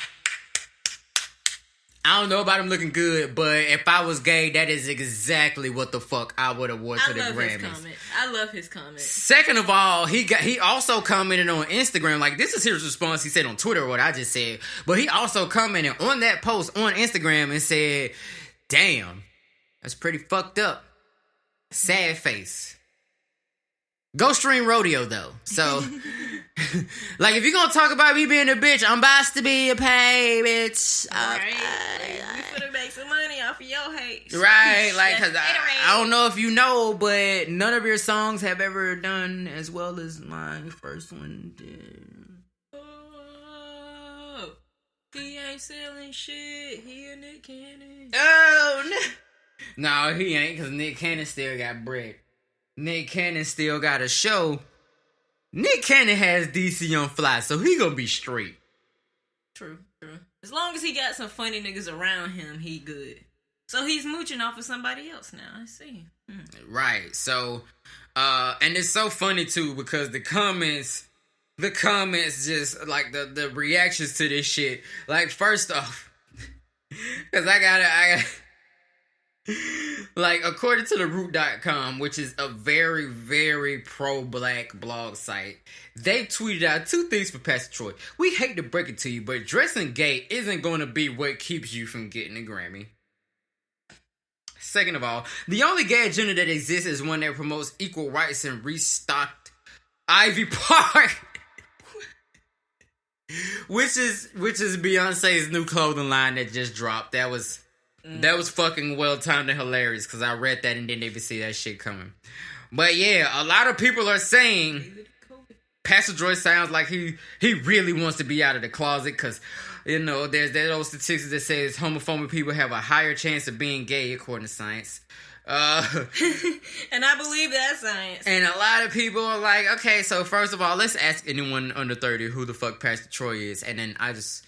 I don't know about him looking good, but if I was gay, that is exactly what the fuck I would have wore to the Grammys. I love his comment. Second of all, he also commented on Instagram. Like, this is his response. He said on Twitter what I just said, but he also commented on that post on Instagram and said, damn, that's pretty fucked up. Sad face. Go stream Rodeo, though. So, like, if you're gonna talk about me being a bitch, I'm about to be a pay bitch. Right. We finna make some money off of your hate. Right, like, cause I don't know if you know, but none of your songs have ever done as well as my first one did. Oh, he ain't selling shit. He a Nick Cannon. Oh, no, he ain't, cause Nick Cannon still got bread. Nick Cannon still got a show. Nick Cannon has DC on fly, so he gonna be straight. True. As long as he got some funny niggas around him, he good. So he's mooching off of somebody else now. I see. Right. So, and it's so funny too because the comments just like the reactions to this shit. Like, first off, because I got. Like, according to the Root.com, which is a very, very pro-black blog site, they tweeted out two things for Pastor Troy. We hate to break it to you, but dressing gay isn't going to be what keeps you from getting a Grammy. Second of all, the only gay agenda that exists is one that promotes equal rights and restocked Ivy Park. which is Beyonce's new clothing line that just dropped. That was fucking well timed and hilarious because I read that and didn't even see that shit coming. But yeah, a lot of people are saying Pastor Troy sounds like he really wants to be out of the closet because, you know, there's those statistics that says homophobic people have a higher chance of being gay according to science. And I believe that science. And a lot of people are like, okay, so first of all, let's ask anyone under 30 who the fuck Pastor Troy is. And then I just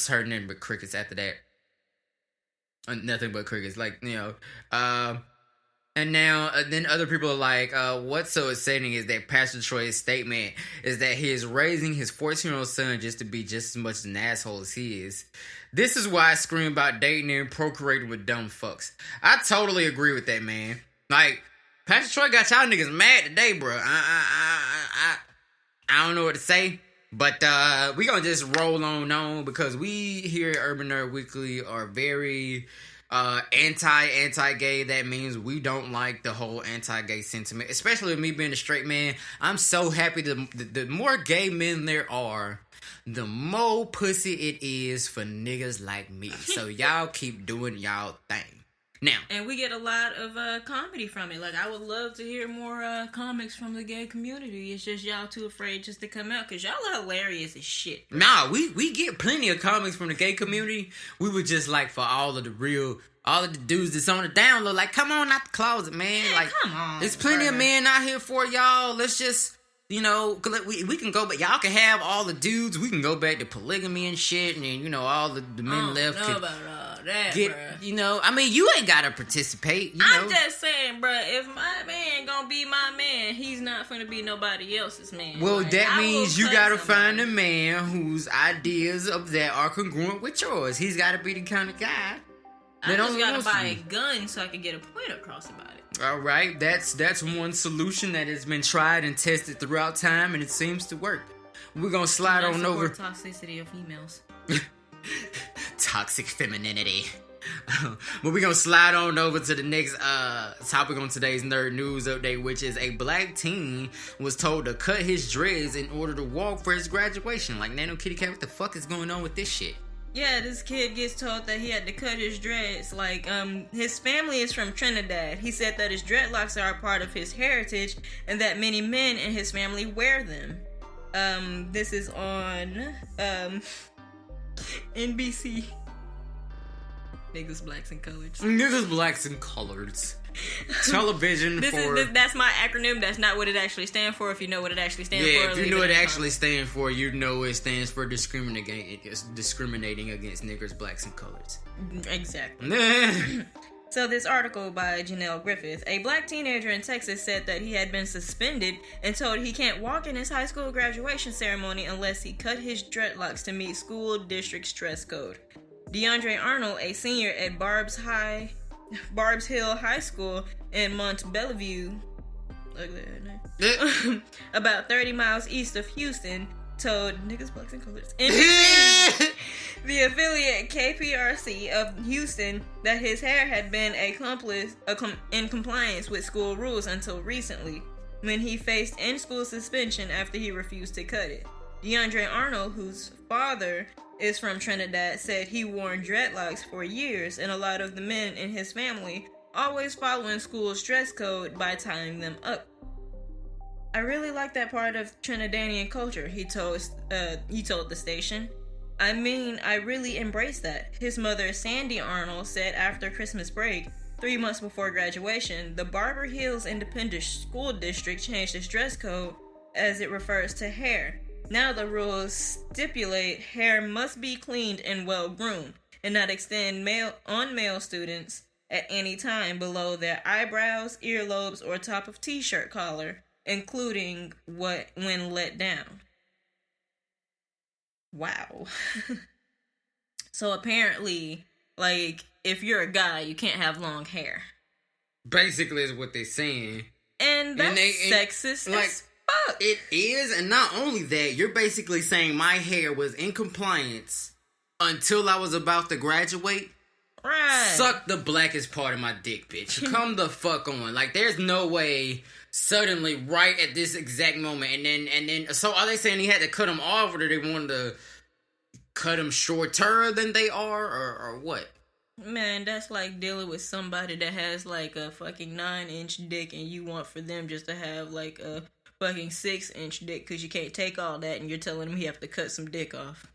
heard nothing but crickets after that. Nothing but crickets, like, you know. And now, then other people are like, what's so exciting is that Pastor Troy's statement is that he is raising his 14-year-old son just to be just as much an asshole as he is. This is why I scream about dating and procreating with dumb fucks. I totally agree with that, man. Like, Pastor Troy got y'all niggas mad today, bro. I don't know what to say. But we gonna just roll on because we here at Urban Nerd Weekly are very anti-gay. That means we don't like the whole anti-gay sentiment, especially with me being a straight man. I'm so happy the more gay men there are, the more pussy it is for niggas like me. So y'all keep doing y'all thing. Now. And we get a lot of comedy from it. Like, I would love to hear more comics from the gay community. It's just y'all too afraid just to come out because y'all are hilarious as shit. Bro. Nah, we get plenty of comics from the gay community. We would just like for all of the dudes that's on the down low, like, come on out the closet, man. Yeah, like, come on. There's plenty of men out here for y'all. Let's just, you know, we can go, but y'all can have all the dudes. We can go back to polygamy and shit, and then, you know, all the men left. I don't know about all that, get, bruh. you know, I mean, you ain't gotta participate. I'm just saying, bruh, if my man gonna be my man, he's not gonna be nobody else's man. Well, like, that means you gotta find a somebody. man whose ideas of that are congruent with yours. He's gotta be the kind of guy. I just gotta buy a gun so I can get a point across about it. All right, that's one solution that has been tried and tested throughout time, and it seems to work. We're gonna slide on over. Toxicity of females. toxic femininity. But we're gonna slide on over to the next topic on today's nerd news update, which is a black teen was told to cut his dreads in order to walk for his graduation. Like, Nano Kitty Cat, what the fuck is going on with this shit? Yeah, this kid gets told that he had to cut his dreads. Like, his family is from Trinidad. He said that his dreadlocks are a part of his heritage and that many men in his family wear them. This is on NBC. Niggas, blacks, and colors. Niggas, blacks, and colors. Television that's my acronym. That's not what it actually stands for. If you know what it actually stands for. Yeah, if you know what it actually stands for, you know it stands for discriminating against niggers, blacks, and colors. Exactly. So this article by Janelle Griffith, a black teenager in Texas said that he had been suspended and told he can't walk in his high school graduation ceremony unless he cut his dreadlocks to meet school district's dress code. DeAndre Arnold, a senior at Barb's Hill High School in Mont Bellevue, about 30 miles east of Houston, told Niggas, Blacks, and Colors NBC, the affiliate KPRC of Houston, that his hair had been in compliance with school rules until recently, when he faced in-school suspension after he refused to cut it. DeAndre Arnold, whose father is from Trinidad, said he wore dreadlocks for years, and a lot of the men in his family always following school's dress code by tying them up. I really like that part of Trinidadian culture, he told the station. I mean, I really embrace that. His mother, Sandy Arnold, said after Christmas break, 3 months before graduation, the Barber Hills Independent School District changed its dress code as it refers to hair. Now the rules stipulate hair must be cleaned and well groomed, and not extend on male students at any time below their eyebrows, earlobes, or top of t-shirt collar, including when let down. Wow. So apparently, like, if you're a guy, you can't have long hair. Basically is what they're saying. And that's sexist like, as fuck. It is, and not only that, you're basically saying my hair was in compliance until I was about to graduate. Right. Suck the blackest part of my dick, bitch. Come the fuck on. Like, there's no way suddenly, right at this exact moment, and then, so are they saying he had to cut them off, or do they want to cut them shorter than they are, or what? Man, that's like dealing with somebody that has like a fucking 9-inch dick, and you want for them just to have like a fucking 6-inch dick, because you can't take all that, and you're telling him he have to cut some dick off.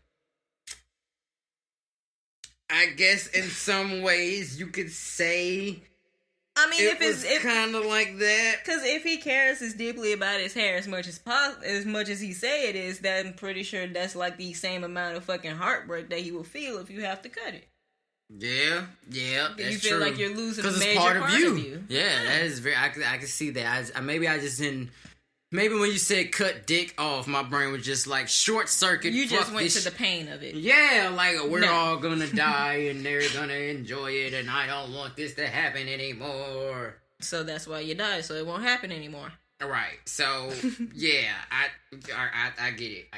I guess in some ways you could say, I mean, if it's kind of like that, because if he cares as deeply about his hair as much as he say it is, then I'm pretty sure that's like the same amount of fucking heartbreak that he will feel if you have to cut it. Yeah, that's you feel true. like you're losing a it's major part of you. of you. Yeah, that is very. I can see that. Maybe I just didn't. Maybe when you said cut dick off, my brain was just like short circuit. You just went to the pain of it. Yeah, like we're all gonna die and they're gonna enjoy it, and I don't want this to happen anymore. So that's why you die, so it won't happen anymore. Right. So yeah, I get it.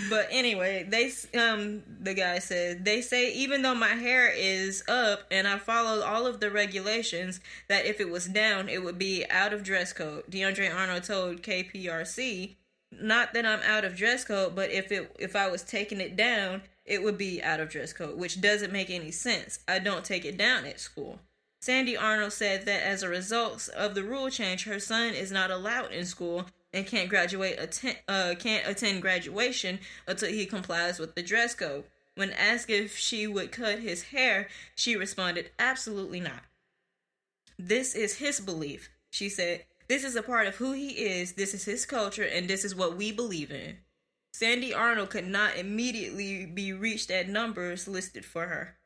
But anyway, the guy said, they say even though my hair is up and I followed all of the regulations, that if it was down, it would be out of dress code. DeAndre Arnold told KPRC, not that I'm out of dress code, but if I was taking it down, it would be out of dress code, which doesn't make any sense. I don't take it down at school. Sandy Arnold said that as a result of the rule change, her son is not allowed in school and can't attend graduation until he complies with the dress code. When asked if she would cut his hair, she responded, "Absolutely not. This is his belief," she said. "This is a part of who he is, this is his culture, and this is what we believe in." Sandy Arnold could not immediately be reached at numbers listed for her.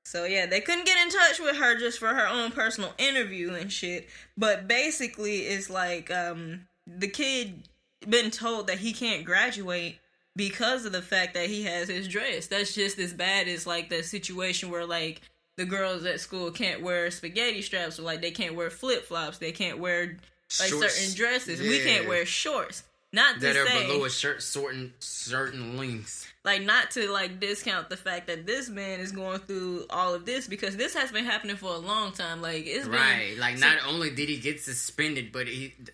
So yeah, they couldn't get in touch with her just for her own personal interview and shit. But basically, it's like the kid been told that he can't graduate because of the fact that he has his dress. That's just as bad as like the situation where like the girls at school can't wear spaghetti straps, or like they can't wear flip flops, they can't wear like shorts, certain dresses. Yeah. We can't wear shorts. Not that to are say below a certain length. Like, not to, like, discount the fact that this man is going through all of this, because this has been happening for a long time. Like, it's right. been... Like, not only did he get suspended, but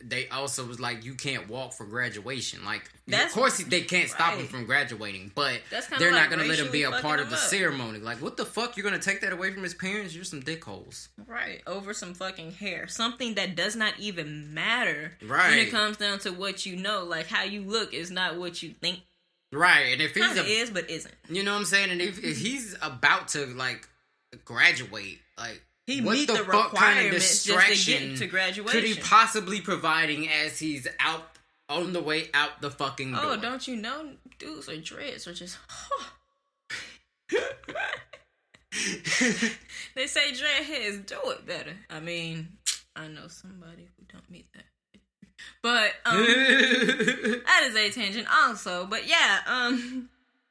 they also was like, you can't walk for graduation. Like, of course they can't stop him from graduating, but they're not going to let him be a part of the ceremony. Like, what the fuck? You're going to take that away from his parents? You're some dickholes. Right. Over some fucking hair. Something that does not even matter. Right. When it comes down to what you know. Like, how you look is not what you think. Right, and if he's is, but isn't. You know what I'm saying? And if he's about to, like, graduate, like, he what meet the the fuck kind of requirements distraction just to get to graduation could he possibly providing as he's out on the way out the fucking door? Oh, don't you know? Dudes or dreads are just... They say dreadheads do it better. I mean, I know somebody who don't meet that. But, that is a tangent also. But yeah,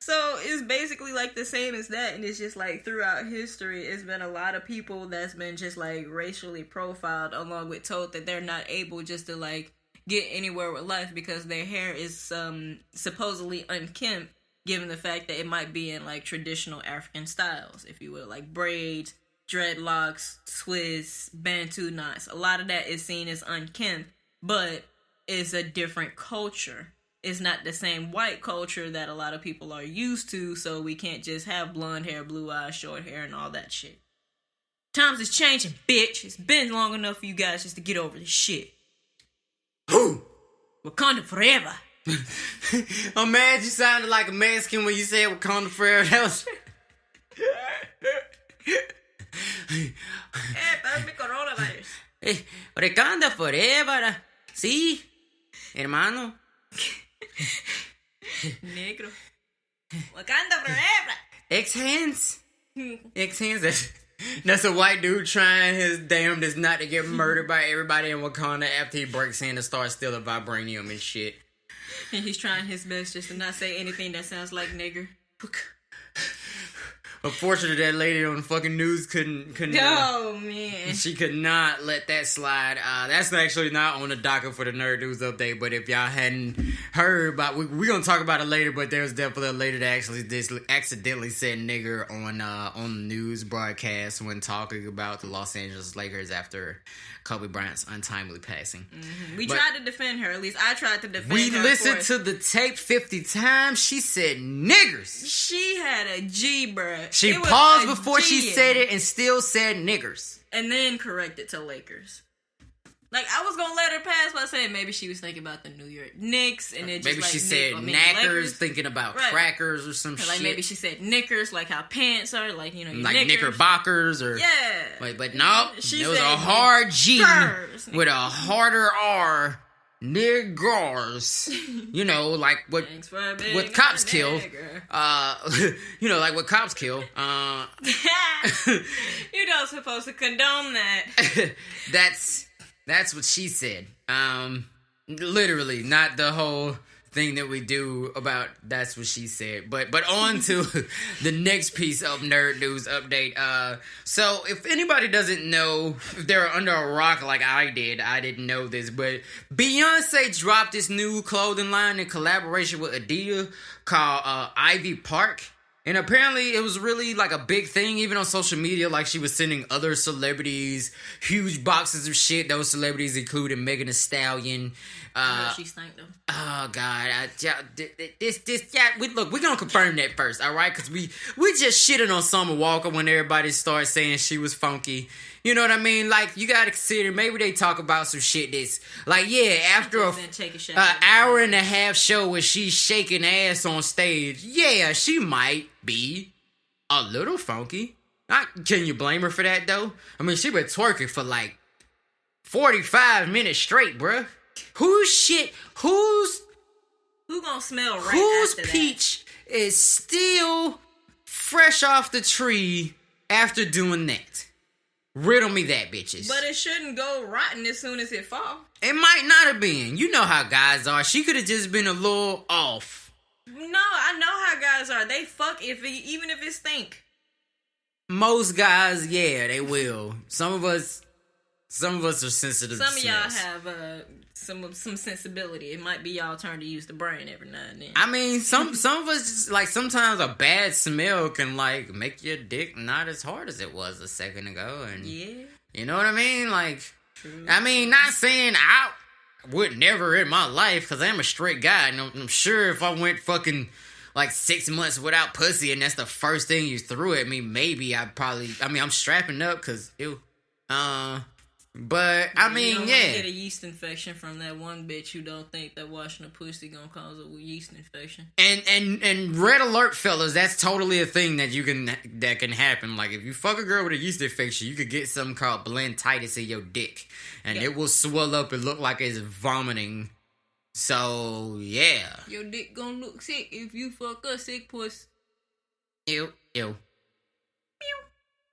so it's basically like the same as that. And it's just like throughout history, it's been a lot of people that's been just like racially profiled, along with told that they're not able just to like get anywhere with life because their hair is supposedly unkempt, given the fact that it might be in like traditional African styles, if you will, like braids, dreadlocks, twists, bantu knots. A lot of that is seen as unkempt, but it's a different culture. It's not the same white culture that a lot of people are used to, so we can't just have blonde hair, blue eyes, short hair, and all that shit. Times is changing, bitch. It's been long enough for you guys just to get over this shit. Who? Wakanda forever. I'm mad you sounded like a Mexican when you said Wakanda forever. That was... Pero mi coronavirus. Wakanda forever. Sí, hermano. Negro. Wakanda forever. X-Hands. X-Hands. That's a white dude trying his damnedest not to get murdered by everybody in Wakanda after he breaks in and starts stealing vibranium and shit. And he's trying his best just to not say anything that sounds like nigger. Unfortunately, that lady on the fucking news couldn't. Oh man, she could not let that slide. That's actually not on the docket for the Nerd News update. But if y'all hadn't heard about, we're gonna talk about it later. But there's definitely a lady that actually accidentally said nigger on the news broadcast when talking about the Los Angeles Lakers after Kobe Bryant's untimely passing. Mm-hmm. We tried to defend her. At least I tried to defend her. We listened to the tape 50 times. She said niggers. She had a G, bruh. She paused before she said it and still said niggers. And then corrected to Lakers. Like, I was gonna let her pass by saying maybe she was thinking about the New York Knicks, and it just maybe like she said knackers, Lakers. Thinking about crackers or some shit. Like maybe she said knickers, like how pants are, like, you know, your like knickers. knickerbockers or Wait, but no, it was a hard G with a harder R. Niggers. You know, like what cops kill. You know, like what cops kill. You're not supposed to condone that. That's what she said. Literally, not the whole thing that we do about that's what she said. But on to the next piece of Nerd News update. So if anybody doesn't know, if they're under a rock like I didn't know this, but Beyonce dropped this new clothing line in collaboration with Adidas called Ivy Park. And apparently it was really like a big thing, even on social media. Like, she was sending other celebrities huge boxes of shit. Those celebrities included Megan Thee Stallion. She stank though. Oh God! Look, we're gonna confirm that first, all right? Because we just shitting on Summer Walker when everybody started saying she was funky. You know what I mean? Like, you gotta consider, maybe they talk about some shit that's like, yeah, after an hour and a half show where she's shaking ass on stage, yeah, she might be a little funky. Can you blame her for that though? I mean, she been twerking for like 45 minutes straight, bruh. Who gonna smell right whose after peach is still fresh off the tree after doing that? Riddle me that, bitches. But it shouldn't go rotten as soon as it fall. It might not have been. You know how guys are. She could have just been a little off. No, I know how guys are. They fuck even if it stink. Most guys, yeah, they will. Some of us Some of us are sensitive Some to of y'all smells. have some sensibility. It might be y'all turn to use the brain every now and then. I mean, some of us just, like, sometimes a bad smell can, like, make your dick not as hard as it was a second ago. And Yeah. you know what I mean? Like, True. I mean, not saying I would never in my life, because I'm a straight guy, and I'm sure if I went fucking like 6 months without pussy and that's the first thing you threw at me, maybe I'm strapping up because but I You mean, don't yeah. get a yeast infection from that one bitch who don't think that washing a pussy gonna cause a yeast infection. And red alert, fellas, that's totally a thing that can happen. Like, if you fuck a girl with a yeast infection, you could get something called blantitis in your dick, and it will swell up and look like it's vomiting. So yeah, Your dick gonna look sick if you fuck a sick puss. ew. Meow.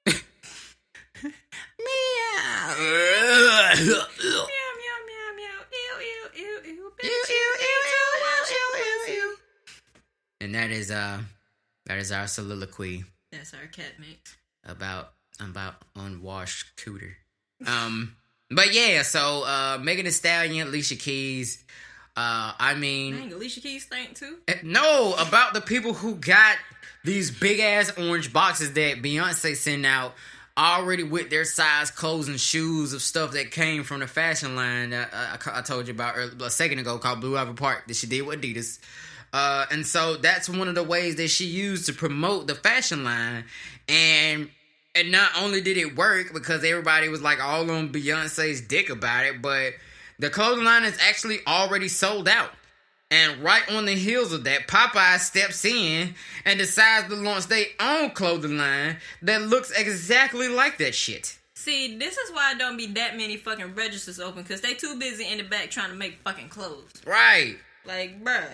Meow. Meow, meow, meow, meow. Ew, ew, ew, ew. Bitch, ew. And that is our soliloquy That's our cat mix. about unwashed cooter. But yeah, so Megan Thee Stallion, Alicia Keys. Dang, Alicia Keys stank too? No, about the people who got these big ass orange boxes that Beyonce sent out, already with their size clothes and shoes of stuff that came from the fashion line that I told you about a second ago, called Blue Ivy Park, that she did with Adidas. And so that's one of the ways that she used to promote the fashion line. And not only did it work because everybody was like all on Beyonce's dick about it, but the clothing line is actually already sold out. And right on the heels of that, Popeye steps in and decides to launch their own clothing line that looks exactly like that shit. See, this is why don't be that many fucking registers open, because they too busy in the back trying to make fucking clothes. Right. Like, bruh.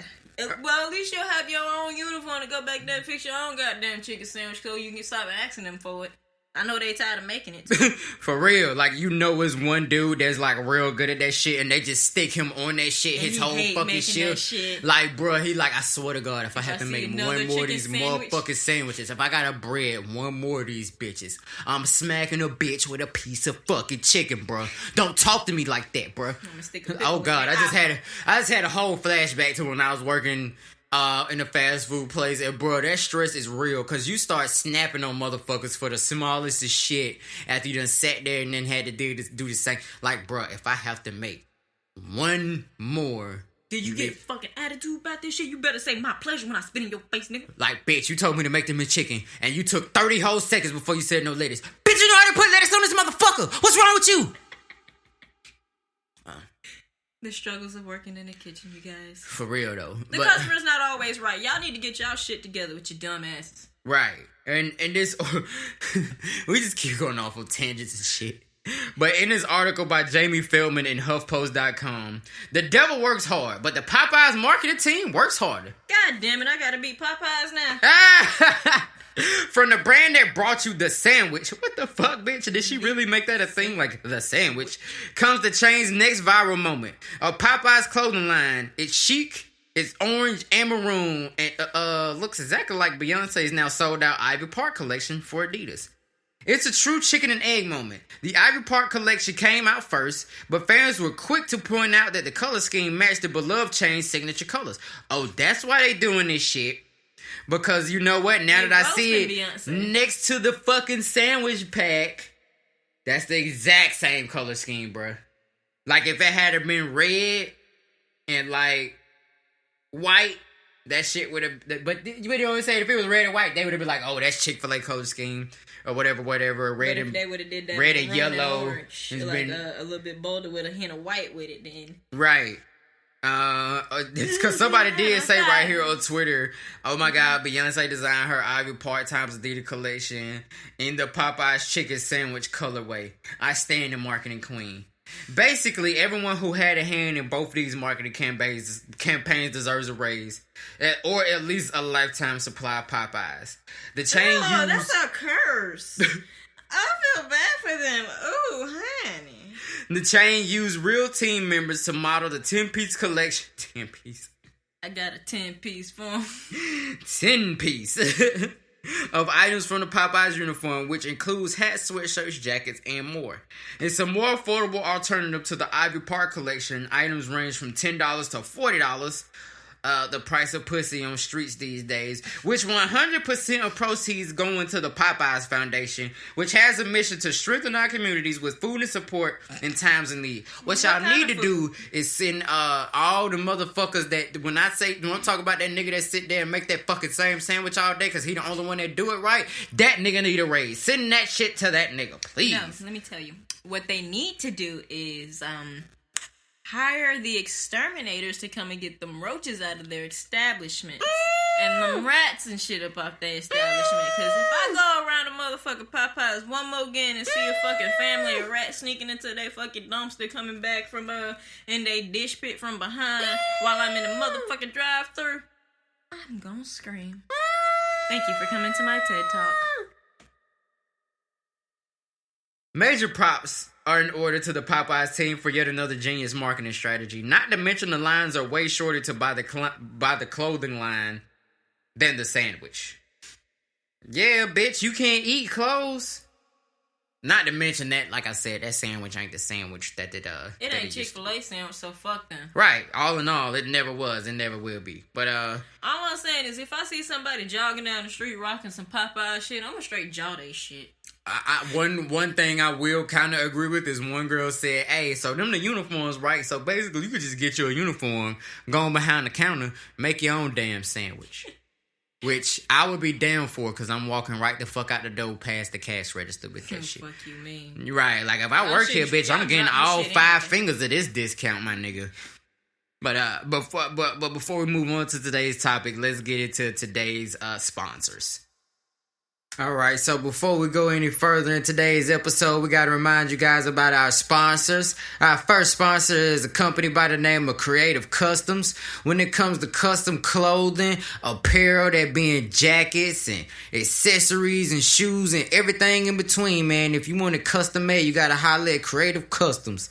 Well, at least you'll have your own uniform to go back there and fix your own goddamn chicken sandwich so you can stop asking them for it. I know they tired of making it too. For real. Like, you know, it's one dude that's like real good at that shit, and they just stick him on that shit And his he whole hate fucking making that shit. shit. Like, bruh, he like, I swear to God, if I have to I make see one another more of chicken these sandwich. motherfucking sandwiches, if I gotta bread one more of these bitches, I'm smacking a bitch with a piece of fucking chicken, bruh. Don't talk to me like that, bruh. I'ma stick a pickle Oh in God, your eye. I just had a whole flashback to when I was working in a fast food place, and bro, that stress is real, cause you start snapping on motherfuckers for the smallest of shit after you done sat there and then had to do the same. Like, bro, if I have to make one more, Did you get fucking attitude about this shit? You better say my pleasure when I spit in your face, nigga. like, bitch, you told me to make them in chicken, and you took 30 whole seconds before you said no lettuce. Bitch, you know how to put lettuce on this motherfucker. What's wrong with you? The struggles of working in the kitchen, you guys. For real though, The customer's not always right. Y'all need to get y'all shit together with your dumb asses. right, and this we just keep going off of tangents and shit. But in this article by Jamie Feldman in HuffPost.com, the devil works hard, but the Popeyes marketing team works harder. God damn it, I gotta beat Popeyes now. From the brand that brought you the sandwich, what the fuck, bitch? Did she really make that a thing? Like, the sandwich comes the chain's next viral moment. A Popeyes clothing line. It's chic, it's orange and maroon, and looks exactly like Beyonce's now sold out Ivy Park collection for Adidas. It's a true chicken and egg moment. The Ivy Park collection came out first, but fans were quick to point out that the color scheme matched the beloved chain's signature colors. Oh, that's why they doing this shit. Because you know what? Now They that I see it roasting Beyonce. next to the fucking sandwich pack, that's the exact same color scheme, bruh. Like, if it had been red and, like, white, that shit would have... But you know what I'm saying? If it was red and white, they would have been like, oh, that's Chick-fil-A color scheme. Or whatever. But Red if and... they would have did that red and maroon yellow, orange, it's like been- a little bit bolder with a hint of white with it, then Right. It's because somebody did say right here on Twitter, oh my God, Beyonce designed her Ivy Park times Adidas collection in the Popeyes chicken sandwich colorway. I stand the marketing queen. Basically, everyone who had a hand in both of these marketing campaigns deserves a raise, or at least a lifetime supply of Popeyes. The chain oh, used... that's a curse. I feel bad for them. Ooh, honey. The chain used real team members to model the 10-piece collection. 10-piece. I got a 10-piece form. 10-piece. of items from the Popeyes uniform, which includes hats, sweatshirts, jackets, and more. It's a more affordable alternative to the Ivy Park collection. Items range from $10 to $40. The price of pussy on streets these days, which 100% of proceeds go into the Popeyes Foundation, which has a mission to strengthen our communities with food and support in times of need. What y'all need to do is send all the motherfuckers that, when I talk about that nigga that sit there and make that fucking same sandwich all day because he the only one that do it right, that nigga need a raise. Send that shit to that nigga, please. No, let me tell you. What they need to do is hire the exterminators to come and get them roaches out of their establishments. And them rats and shit up off their establishment. Because if I go around a motherfucking Popeyes one more again and see a fucking family of rats sneaking into their fucking dumpster coming back from in their dish pit from behind while I'm in a motherfucking drive-thru, I'm gonna scream. Thank you for coming to my TED Talk. Major props are in order to the Popeyes team for yet another genius marketing strategy. Not to mention the lines are way shorter to buy the clothing line than the sandwich. Yeah, bitch, you can't eat clothes. Not to mention that, like I said, that sandwich ain't the sandwich that it ain't Chick-fil-A sandwich, so fuck them. Right. All in all, it never was and never will be. But all I'm saying is, if I see somebody jogging down the street rocking some Popeye shit, I'm gonna straight jaw they shit. One thing I will kind of agree with is one girl said, hey, so them the uniforms, right? So basically, you could just get your uniform, go behind the counter, make your own damn sandwich. Which I would be down for, because I'm walking right the fuck out the door past the cash register with that shit. Fuck you mean? You're right. Like, if I work here, bitch, I'm getting all 5 fingers of this discount, my nigga. But before we move on to today's topic, let's get into today's sponsors. All right, so before we go any further in today's episode, we got to remind you guys about our sponsors. Our first sponsor is a company by the name of Creative Customs. When it comes to custom clothing, apparel, that being jackets and accessories and shoes and everything in between, man, if you want it custom made, you got to holler at Creative Customs.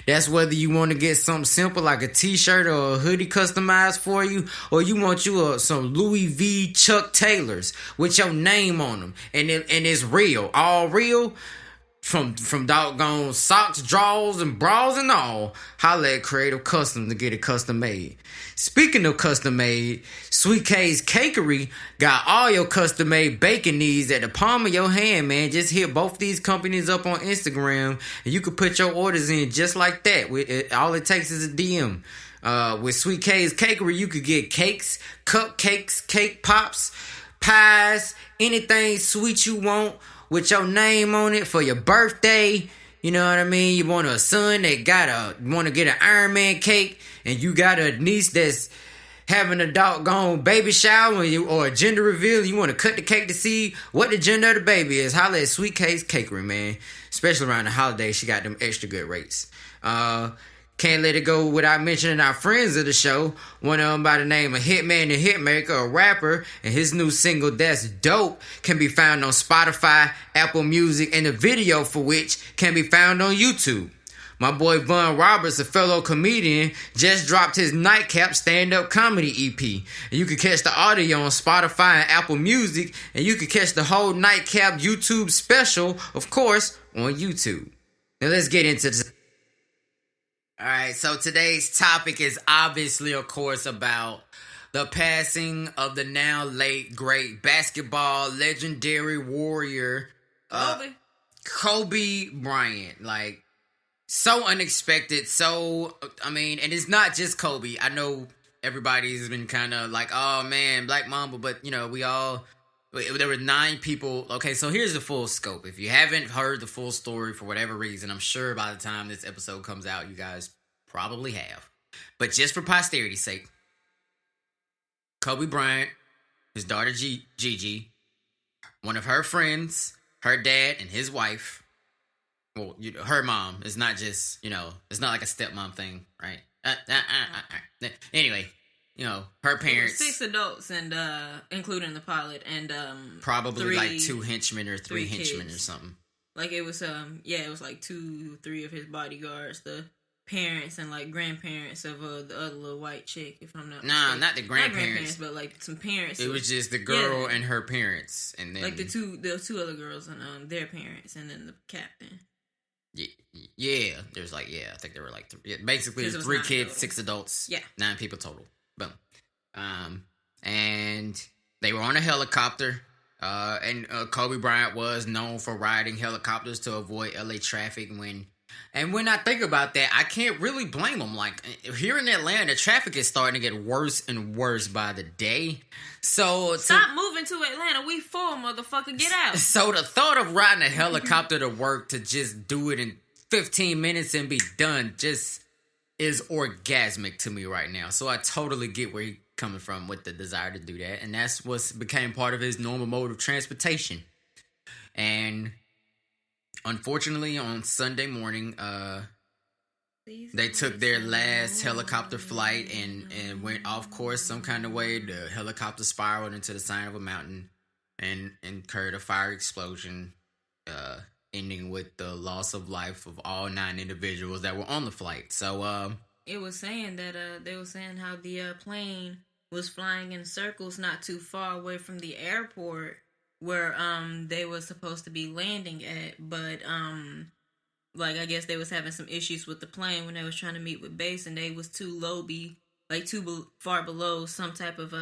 That's whether you want to get something simple like a t-shirt or a hoodie customized for you, or you want some Louis V Chuck Taylors with your name on them. And it's real, all real, from doggone socks, drawers, and bras and all. Holla at Creative Custom to get it custom made. Speaking of custom made, Sweet K's Cakery got all your custom made baking needs at the palm of your hand, man. Just hit both these companies up on Instagram, and you can put your orders in just like that. All it takes is a DM. With Sweet K's Cakery, you could get cakes, cupcakes, cake pops, pies, anything sweet you want with your name on it for your birthday. You know what I mean? You want a son that want to get an Iron Man cake, and you got a niece that's having a doggone baby shower or a gender reveal. You want to cut the cake to see what the gender of the baby is. Holla at Sweet K's Cakery, man. Especially around the holidays, she got them extra good rates. Can't let it go without mentioning our friends of the show. One of them by the name of Hitman the Hitmaker, a rapper, and his new single, That's Dope, can be found on Spotify, Apple Music, and the video for which can be found on YouTube. My boy Von Roberts, a fellow comedian, just dropped his Nightcap stand-up comedy EP. And you can catch the audio on Spotify and Apple Music, and you can catch the whole Nightcap YouTube special, of course, on YouTube. Now let's get into this. Alright, so today's topic is obviously, of course, about the passing of the now late, great basketball legendary warrior, Kobe Bryant. Like, so unexpected, and it's not just Kobe. I know everybody's been kind of like, oh man, Black Mamba, but, there were 9 people. Okay, so here's the full scope. If you haven't heard the full story for whatever reason, I'm sure by the time this episode comes out, you guys probably have. But just for posterity's sake, Kobe Bryant, his daughter Gigi, one of her friends, her dad, and his wife, well, her mom, is not just, it's not like a stepmom thing, right? Anyway, her parents. 6 adults, and including the pilot, and probably like 2 henchmen or 3 henchmen kids. Or something. Like it was, it was like 2, 3 of his bodyguards. The parents and like grandparents of the other little white chick, if I'm not Nah, mistaken. not the grandparents, but like some parents. It was just the girl and her parents, and then like the two other girls and their parents, and then the captain. Yeah, there's like I think there were like basically 3 kids, total. 6 adults, 9 people total. Boom. And they were on a helicopter. And Kobe Bryant was known for riding helicopters to avoid LA traffic. When I think about that, I can't really blame him. Like, here in Atlanta, traffic is starting to get worse and worse by the day. So stop moving to Atlanta. We full, motherfucker. Get out. So the thought of riding a helicopter to work to just do it in 15 minutes and be done just is orgasmic to me right now. So I totally get where he's coming from with the desire to do that. And that's what became part of his normal mode of transportation. And unfortunately, on Sunday morning, they took their last helicopter flight and went off course some kind of way. The helicopter spiraled into the side of a mountain and incurred a fire explosion, ending with the loss of life of all 9 individuals that were on the flight. So, it was saying that they were saying how the plane was flying in circles not too far away from the airport where they were supposed to be landing at, but like I guess they was having some issues with the plane when they was trying to meet with base, and they was too far below some type of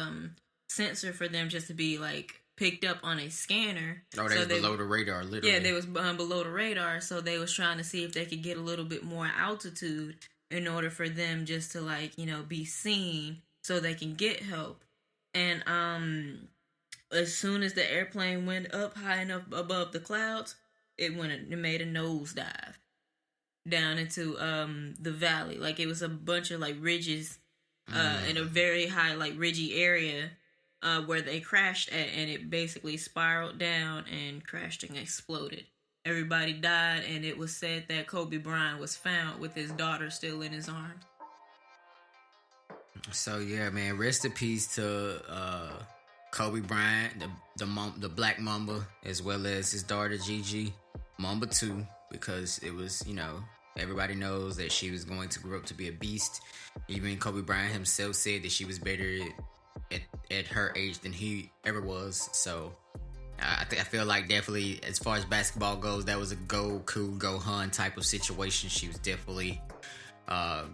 sensor for them just to be like picked up on a scanner. Oh, they was below the radar, literally. Yeah, they was below the radar, so they was trying to see if they could get a little bit more altitude in order for them just to like, be seen so they can get help. And as soon as the airplane went up high enough above the clouds, it made a nosedive down into the valley. Like, it was a bunch of like ridges in a very high like ridgy area where they crashed at, and it basically spiraled down and crashed and exploded. Everybody died, and it was said that Kobe Bryant was found with his daughter still in his arms. So yeah, man, rest in peace to Kobe Bryant, the Black Mamba, as well as his daughter Gigi, Mamba 2, because it was, everybody knows that she was going to grow up to be a beast. Even Kobe Bryant himself said that she was better at her age than he ever was. So I feel like definitely, as far as basketball goes, that was a Goku, Gohan type of situation. She was definitely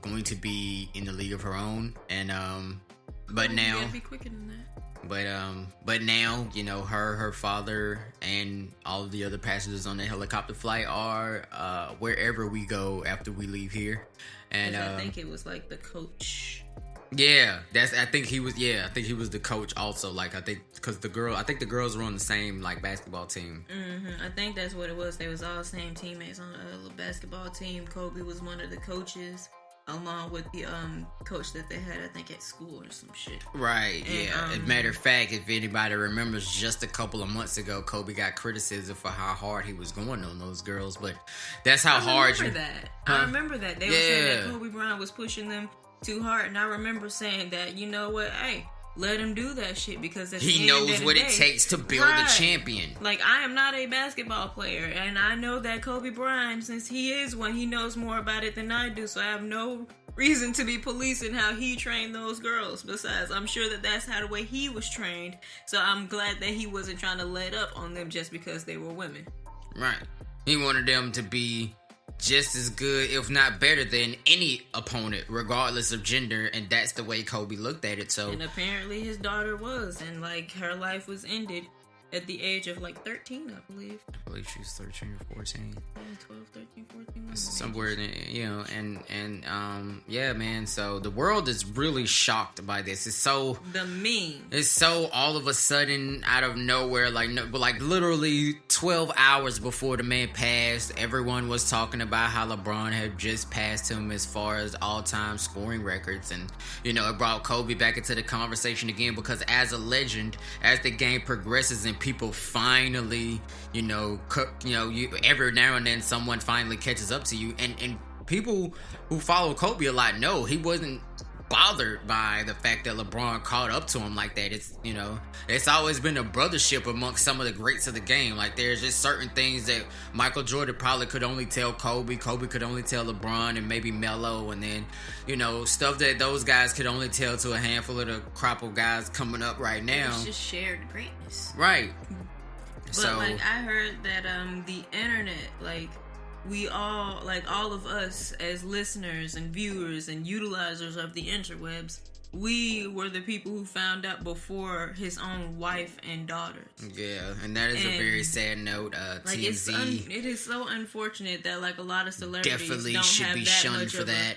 going to be in the league of her own. And but now, you gotta be quicker than that. But now, her father and all of the other passengers on the helicopter flight are wherever we go after we leave here. And I think it was like the coach. Yeah, I think he was the coach also. Like, I think because the girls were on the same like basketball team. Mm-hmm. I think that's what it was. They was all same teammates on the basketball team. Kobe was one of the coaches, along with the coach that they had, I think, at school or some shit. Right. And, as a matter of fact, if anybody remembers, just a couple of months ago, Kobe got criticism for how hard he was going on those girls. But that's how hard you. I remember that. They were saying that Kobe Bryant was pushing them too hard, and I remember saying that, you know what, hey, let him do that shit, because he knows what it takes to build a champion. Like, I am not a basketball player, and I know that Kobe Bryant, since he is one, he knows more about it than I do, so I have no reason to be policing how he trained those girls. Besides, I'm sure that that's how the way he was trained, so I'm glad that he wasn't trying to let up on them just because they were women. Right. He wanted them to be just as good, if not better, than any opponent, regardless of gender, and that's the way Kobe looked at it. So, and apparently his daughter was, and like her life was ended at the age of like 13, I believe. I believe she was 13 or 14. 12, 13, 14. Somewhere, yeah, man. So the world is really shocked by this. It's so the meme. It's so all of a sudden out of nowhere, like literally 12 hours before the man passed, everyone was talking about how LeBron had just passed him as far as all-time scoring records, and it brought Kobe back into the conversation again, because as a legend, as the game progresses and people finally, every now and then someone finally catches up to you, and people who follow Kobe a lot know he wasn't bothered by the fact that LeBron caught up to him like that. It's, you know, it's always been a brothership amongst some of the greats of the game. Like, there's just certain things that Michael Jordan probably could only tell Kobe could only tell LeBron, and maybe Melo, and then, you know, stuff that those guys could only tell to a handful of the crop of guys coming up right now. It's just shared greatness. Right. But, so, like, I heard that the internet, like, we all, like, all of us as listeners and viewers and utilizers of the interwebs, we were the people who found out before his own wife and daughters. Yeah, and that is a very sad note. Like, TMZ, it is so unfortunate that, like, a lot of celebrities definitely don't should have be that shunned much for of that.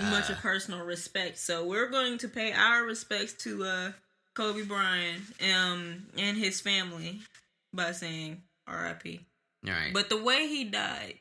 much of personal respect. So we're going to pay our respects to Kobe Bryant and his family by saying R.I.P. All right. But the way he died,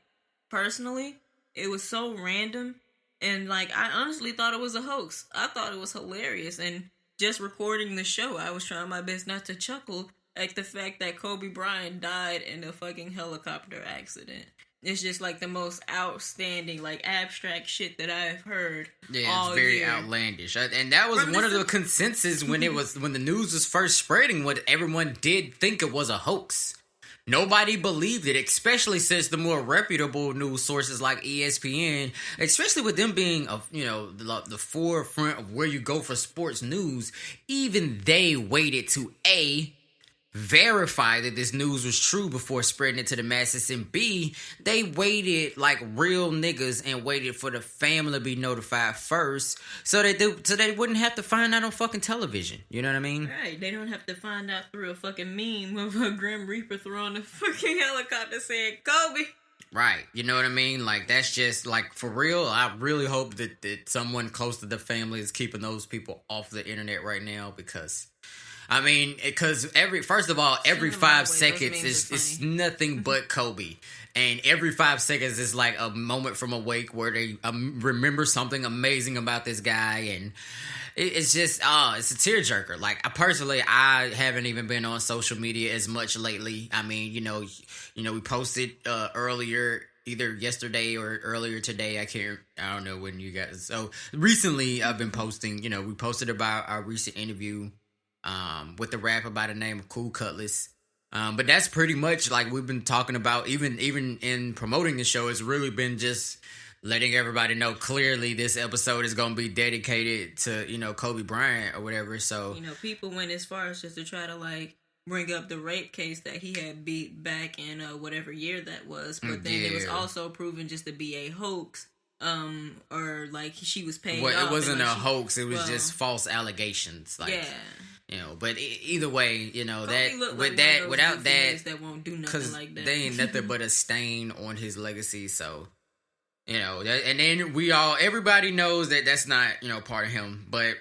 personally, it was so random, and, like, I honestly thought it was a hoax. I thought it was hilarious, and just recording the show, I was trying my best not to chuckle at the fact that Kobe Bryant died in a fucking helicopter accident. It's just, like, the most outstanding, like, abstract shit that I've heard. Yeah, all it's very year. outlandish, and that was one of the consensus when when the news was first spreading. What everyone did think it was a hoax. Nobody believed it, especially since the more reputable news sources like ESPN, especially with them being, you know, the forefront of where you go for sports news, even they waited to verify that this news was true before spreading it to the masses, and B, they waited like real niggas and waited for the family to be notified first, so they wouldn't have to find out on fucking television. You know what I mean? Right, they don't have to find out through a fucking meme of a Grim Reaper throwing a fucking helicopter saying Kobe. Right, you know what I mean? Like, that's just, like, for real, I really hope that someone close to the family is keeping those people off the internet right now, because I mean, because every 5 seconds is nothing but Kobe. And every 5 seconds is like a moment from awake where they remember something amazing about this guy. And it's just, it's a tearjerker. Like, I haven't even been on social media as much lately. I mean, you know, we posted earlier, either yesterday or earlier today. I don't know when you guys. So recently I've been posting, you know, we posted about our recent interview with the rapper by the name of Cool Cutlass. But that's pretty much like we've been talking about, even in promoting the show. It's really been just letting everybody know clearly this episode is going to be dedicated to, you know, Kobe Bryant or whatever. So, you know, people went as far as just to try to, like, bring up the rape case that he had beat back in whatever year that was. But then it was also proven just to be a hoax. Or like she was paid. Well, it wasn't a hoax. It was just false allegations. Like, yeah. You know, but either way, you know, Kobe without that, that won't do nothing like that. They ain't nothing but a stain on his legacy. So, you know, and then everybody knows that that's not, you know, part of him. But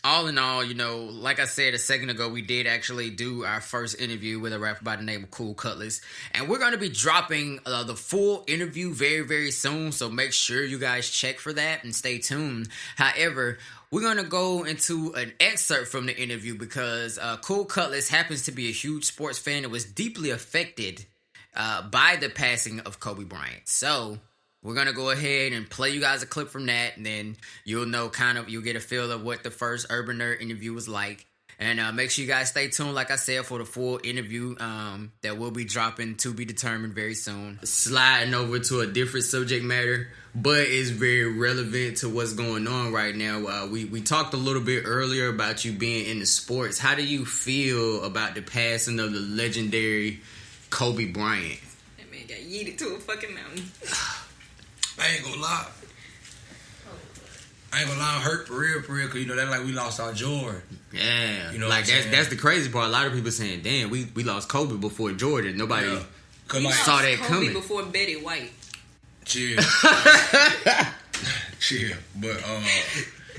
all in all, you know, like I said a second ago, we did actually do our first interview with a rapper by the name of Cool Cutlass. And we're going to be dropping the full interview very, very soon. So make sure you guys check for that and stay tuned. However, we're going to go into an excerpt from the interview because Cool Cutlass happens to be a huge sports fan and was deeply affected by the passing of Kobe Bryant. So we're going to go ahead and play you guys a clip from that, and then you'll know you'll get a feel of what the first Urban Nerd interview was like. And make sure you guys stay tuned, like I said, for the full interview that will be dropping to be determined very soon. Sliding over to a different subject matter, but it's very relevant to what's going on right now. We talked a little bit earlier about you being into sports. How do you feel about the passing of the legendary Kobe Bryant? That man got yeeted to a fucking mountain. I ain't gonna lie. I'm hurt for real, because, you know, that's like we lost our Jordan. Yeah. You know, like, that's the crazy part. A lot of people saying, damn, we lost Kobe before Jordan. Nobody saw that Kobe coming. Before Betty White. Chill. Chill. But,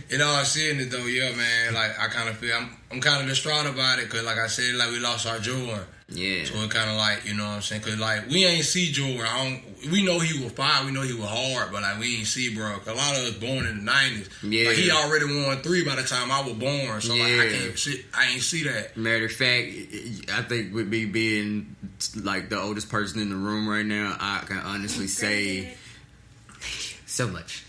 you know, I saying it though, yeah, man, like, I kind of feel, I'm kind of distraught about it, because, like I said, like, we lost our Jordan. Yeah. So it kind of like, you know what I'm saying? Because, like, we ain't see Jordan. We know he was fine. We know he was hard, but, like, we ain't see, bro. A lot of us born in the 90s. Yeah. Like, he already won 3 by the time I was born. So, like, I ain't see that. Matter of fact, I think with me being, like, the oldest person in the room right now, I can honestly say So much.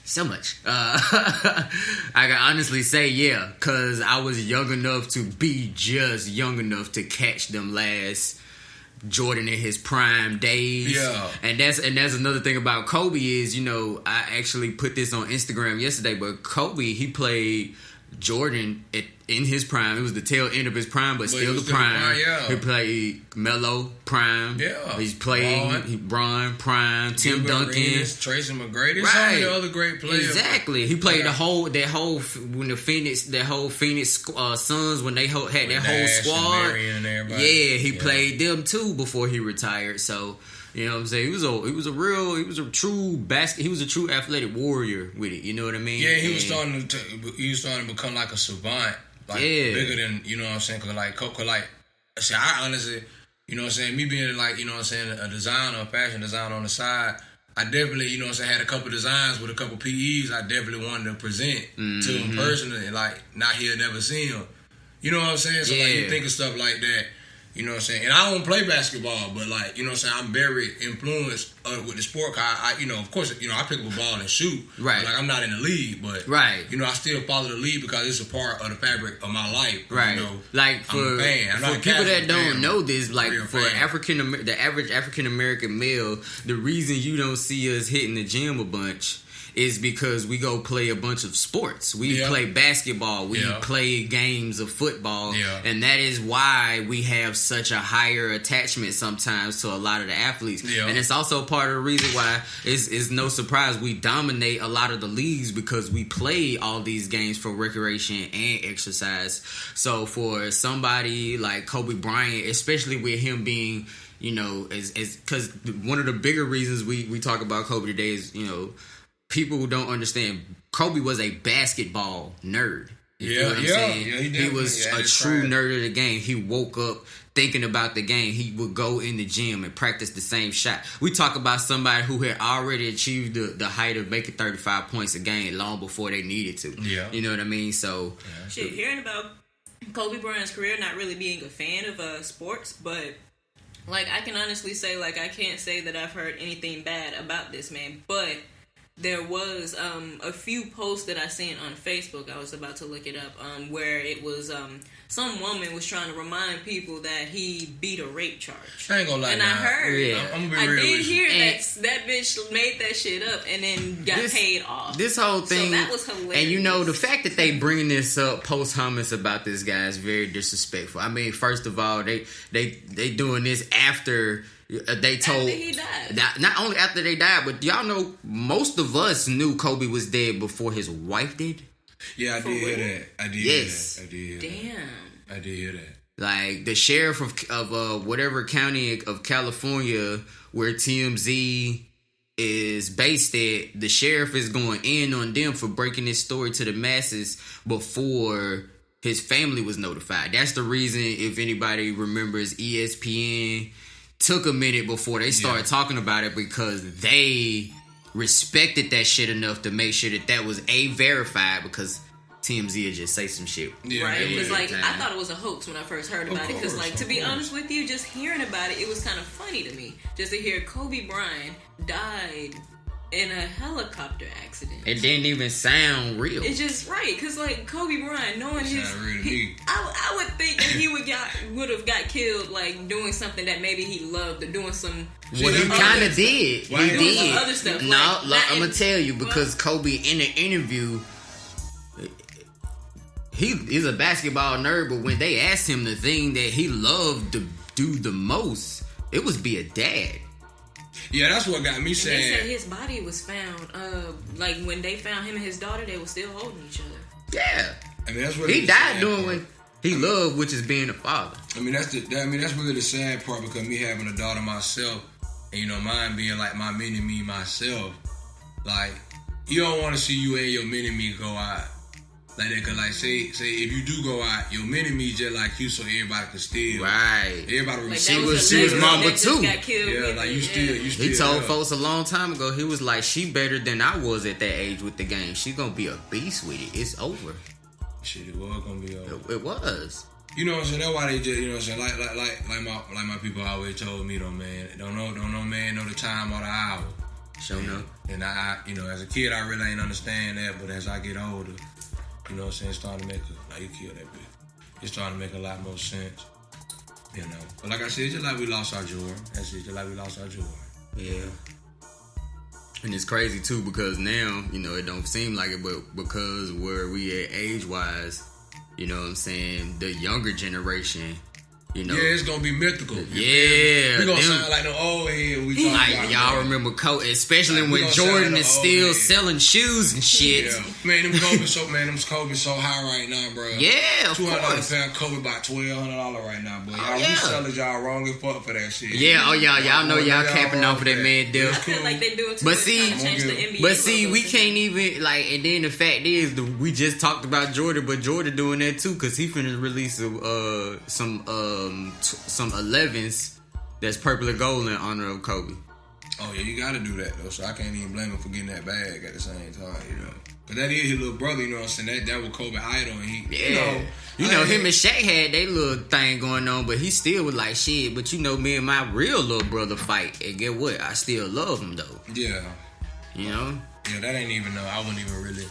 I can honestly say, yeah, because I was young enough to be just young enough to catch them last Jordan in his prime days. Yeah. And that's another thing about Kobe is, I actually put this on Instagram yesterday, but Kobe, he played Jordan in his prime. It was the tail end of his prime, but still the prime. Yeah. He played Melo prime. Yeah. He's played Bron prime, Tim Duncan, Tracy McGrady, right. So many other great players. Exactly. He played when the Phoenix Suns when they had their whole squad. And he played them too before he retired. So. You know what I'm saying? He was a true athletic warrior with it. You know what I mean? Yeah, he was starting to become like a savant, bigger than, you know what I'm saying? Cause I honestly, you know what I'm saying? Me being like, you know what I'm saying, a designer, a fashion designer on the side, I definitely, you know what I'm saying, had a couple designs with a couple PEs I definitely wanted to present to him personally, like not here, never seen him. You know what I'm saying? So like you think of stuff like that. You know what I'm saying? And I don't play basketball, but like, you know what I'm saying, I'm very influenced with the sport. I of course, I pick up a ball and shoot. Right. Like I'm not in the league, but right. I still follow the league because it's a part of the fabric of my life. Right. I'm a fan. For people that don't know this, like for fan. the average African American male, the reason you don't see us hitting the gym a bunch is because we go play a bunch of sports. We play basketball. We play games of football. Yeah. And that is why we have such a higher attachment sometimes to a lot of the athletes. Yeah. And it's also part of the reason why it's no surprise we dominate a lot of the leagues because we play all these games for recreation and exercise. So for somebody like Kobe Bryant, especially with him being, because one of the bigger reasons we talk about Kobe today is, people who don't understand, Kobe was a basketball nerd. You know what I'm saying? Yeah, he was a true nerd of the game. He woke up thinking about the game. He would go in the gym and practice the same shot. We talk about somebody who had already achieved the height of making 35 points a game long before they needed to. Yeah. You know what I mean? So, hearing about Kobe Bryant's career, not really being a fan of sports, but like I can honestly say, like I can't say that I've heard anything bad about this man, but there was a few posts that I seen on Facebook. I was about to look it up, where it was some woman was trying to remind people that he beat a rape charge. I ain't gonna lie. And I heard, I'm gonna be real did with hear you. that bitch made that shit up and then got paid off. This whole thing, so that was hilarious. And the fact that they bringing this up post-hummus about this guy is very disrespectful. I mean, first of all, they doing this after. They told after he died. Not only after they died, but y'all know most of us knew Kobe was dead before his wife did. Yeah, I did hear that. I did hear that. Damn. I did hear that. Like the sheriff of whatever county of California where TMZ is based at, the sheriff is going in on them for breaking this story to the masses before his family was notified. That's the reason, if anybody remembers, ESPN took a minute before they started talking about it because they respected that shit enough to make sure that was verified, because TMZ would just say some shit. Yeah, right? Because I thought it was a hoax when I first heard about it. Because to be honest with you, just hearing about it, it was kind of funny to me. Just to hear Kobe Bryant died in a helicopter accident. It didn't even sound real. It's just right, because Kobe Bryant, knowing I would think that he would have got killed doing something that maybe he loved, or doing some. Well, he kind of did. He did some other stuff. No, I'm gonna tell you, because Kobe in the interview, he's a basketball nerd, but when they asked him the thing that he loved to do the most, it was be a dad. Yeah, that's what got me saying. They said his body was found. When they found him and his daughter, they were still holding each other. Yeah, I mean that's what he died doing what he loved, which is being a father. I mean that's really the sad part, because me having a daughter myself, and mine being like my mini me myself, like you don't want to see you and your mini me go out like that. Cause say if you do go out, your mini me just like you, so everybody can steal. Right. Everybody was. She was mama too. Yeah, like you still. He told folks a long time ago. He was like, she better than I was at that age with the game. She's gonna be a beast with it. It's over. Shit, it was gonna be over. It was. You know what I'm saying? That's why they just, you know what I'm saying? Like my people always told me though, man. Don't know, man, know the time or the hour. Sure enough. And I, as a kid, I really ain't understand that. But as I get older, you know what I'm saying, it's starting to make you kill that bitch. It's starting to make a lot more sense. But like I said, it's just like we lost our Jordan. That's it, just like we lost our Jordan. Yeah. And it's crazy too because now, it don't seem like it, but because where we at age-wise, you know what I'm saying, the younger generation, yeah, it's gonna be mythical. Yeah, we gonna sound like the old head. We talking like about, y'all remember Kobe, especially when Jordan is still selling shoes and shit. Yeah, man, them Kobe so high right now, bro. Yeah, of $200 course. pair of Kobe about $1,200 right now, boy. Y'all resellers, y'all wrong as fuck for that shit. Yeah, y'all know y'all capping off of that man deal. I feel like they do it too. But see, NBA we can't even and then the fact is, we just talked about Jordan, but Jordan doing that too because he finna release some 11s that's purple and gold in honor of Kobe. Oh yeah, you gotta do that though. So I can't even blame him for getting that bag at the same time, But that is his little brother, you know what I'm saying? That was Kobe idol, and he, him and Shaq had their little thing going on, but he still was like shit. But me and my real little brother fight, and get what? I still love him though. Yeah. Yeah, that ain't even I wouldn't even really.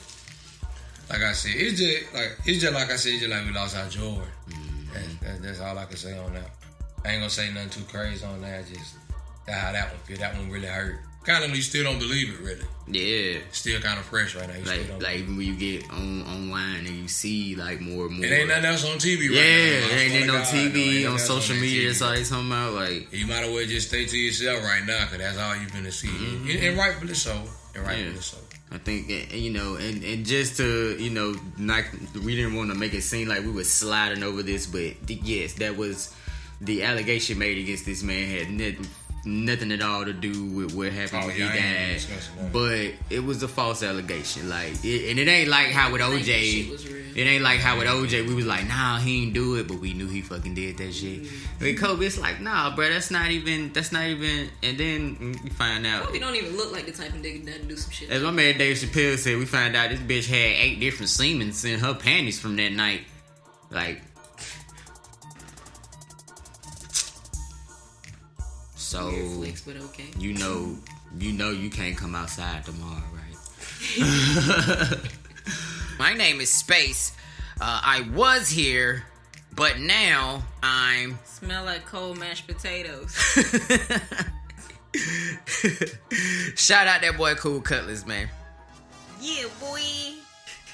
Like I said, it's just like I said, it's just like we lost our Jordan. That's all I can say on that. I ain't gonna say nothing too crazy on that. Just that's how that one feel. That one really hurt. Kind of, you still don't believe it, really. Yeah. Still kind of fresh right now. You still don't even when you get online and you see like more and more. It ain't nothing else on TV right now. Yeah, it ain't no TV, on social media. That's all they talking about. Like, you might as well just stay to yourself right now, because that's all you're gonna see. Mm-hmm. And rightfully so. I think, and just to, we didn't want to make it seem like we were sliding over this, but yes, that was the allegation made against this man had nothing at all to do with what happened when he died. But it was a false allegation. Like, it ain't like how with OJ. It ain't like how with OJ we was like, nah, he ain't do it, but we knew he fucking did that shit. With Kobe, it's like, nah, bro, that's not even. And then you find out. Kobe don't even look like the type of nigga that do some shit. As my man Dave Chappelle said, we found out this bitch had 8 different semens in her panties from that night. Like, so Netflix, but okay. You know you can't come outside tomorrow, right? My name is Space. I was here, but now I'm smell like cold mashed potatoes. Shout out that boy Cool Cutlass, man. Yeah, boy.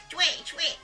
Twit.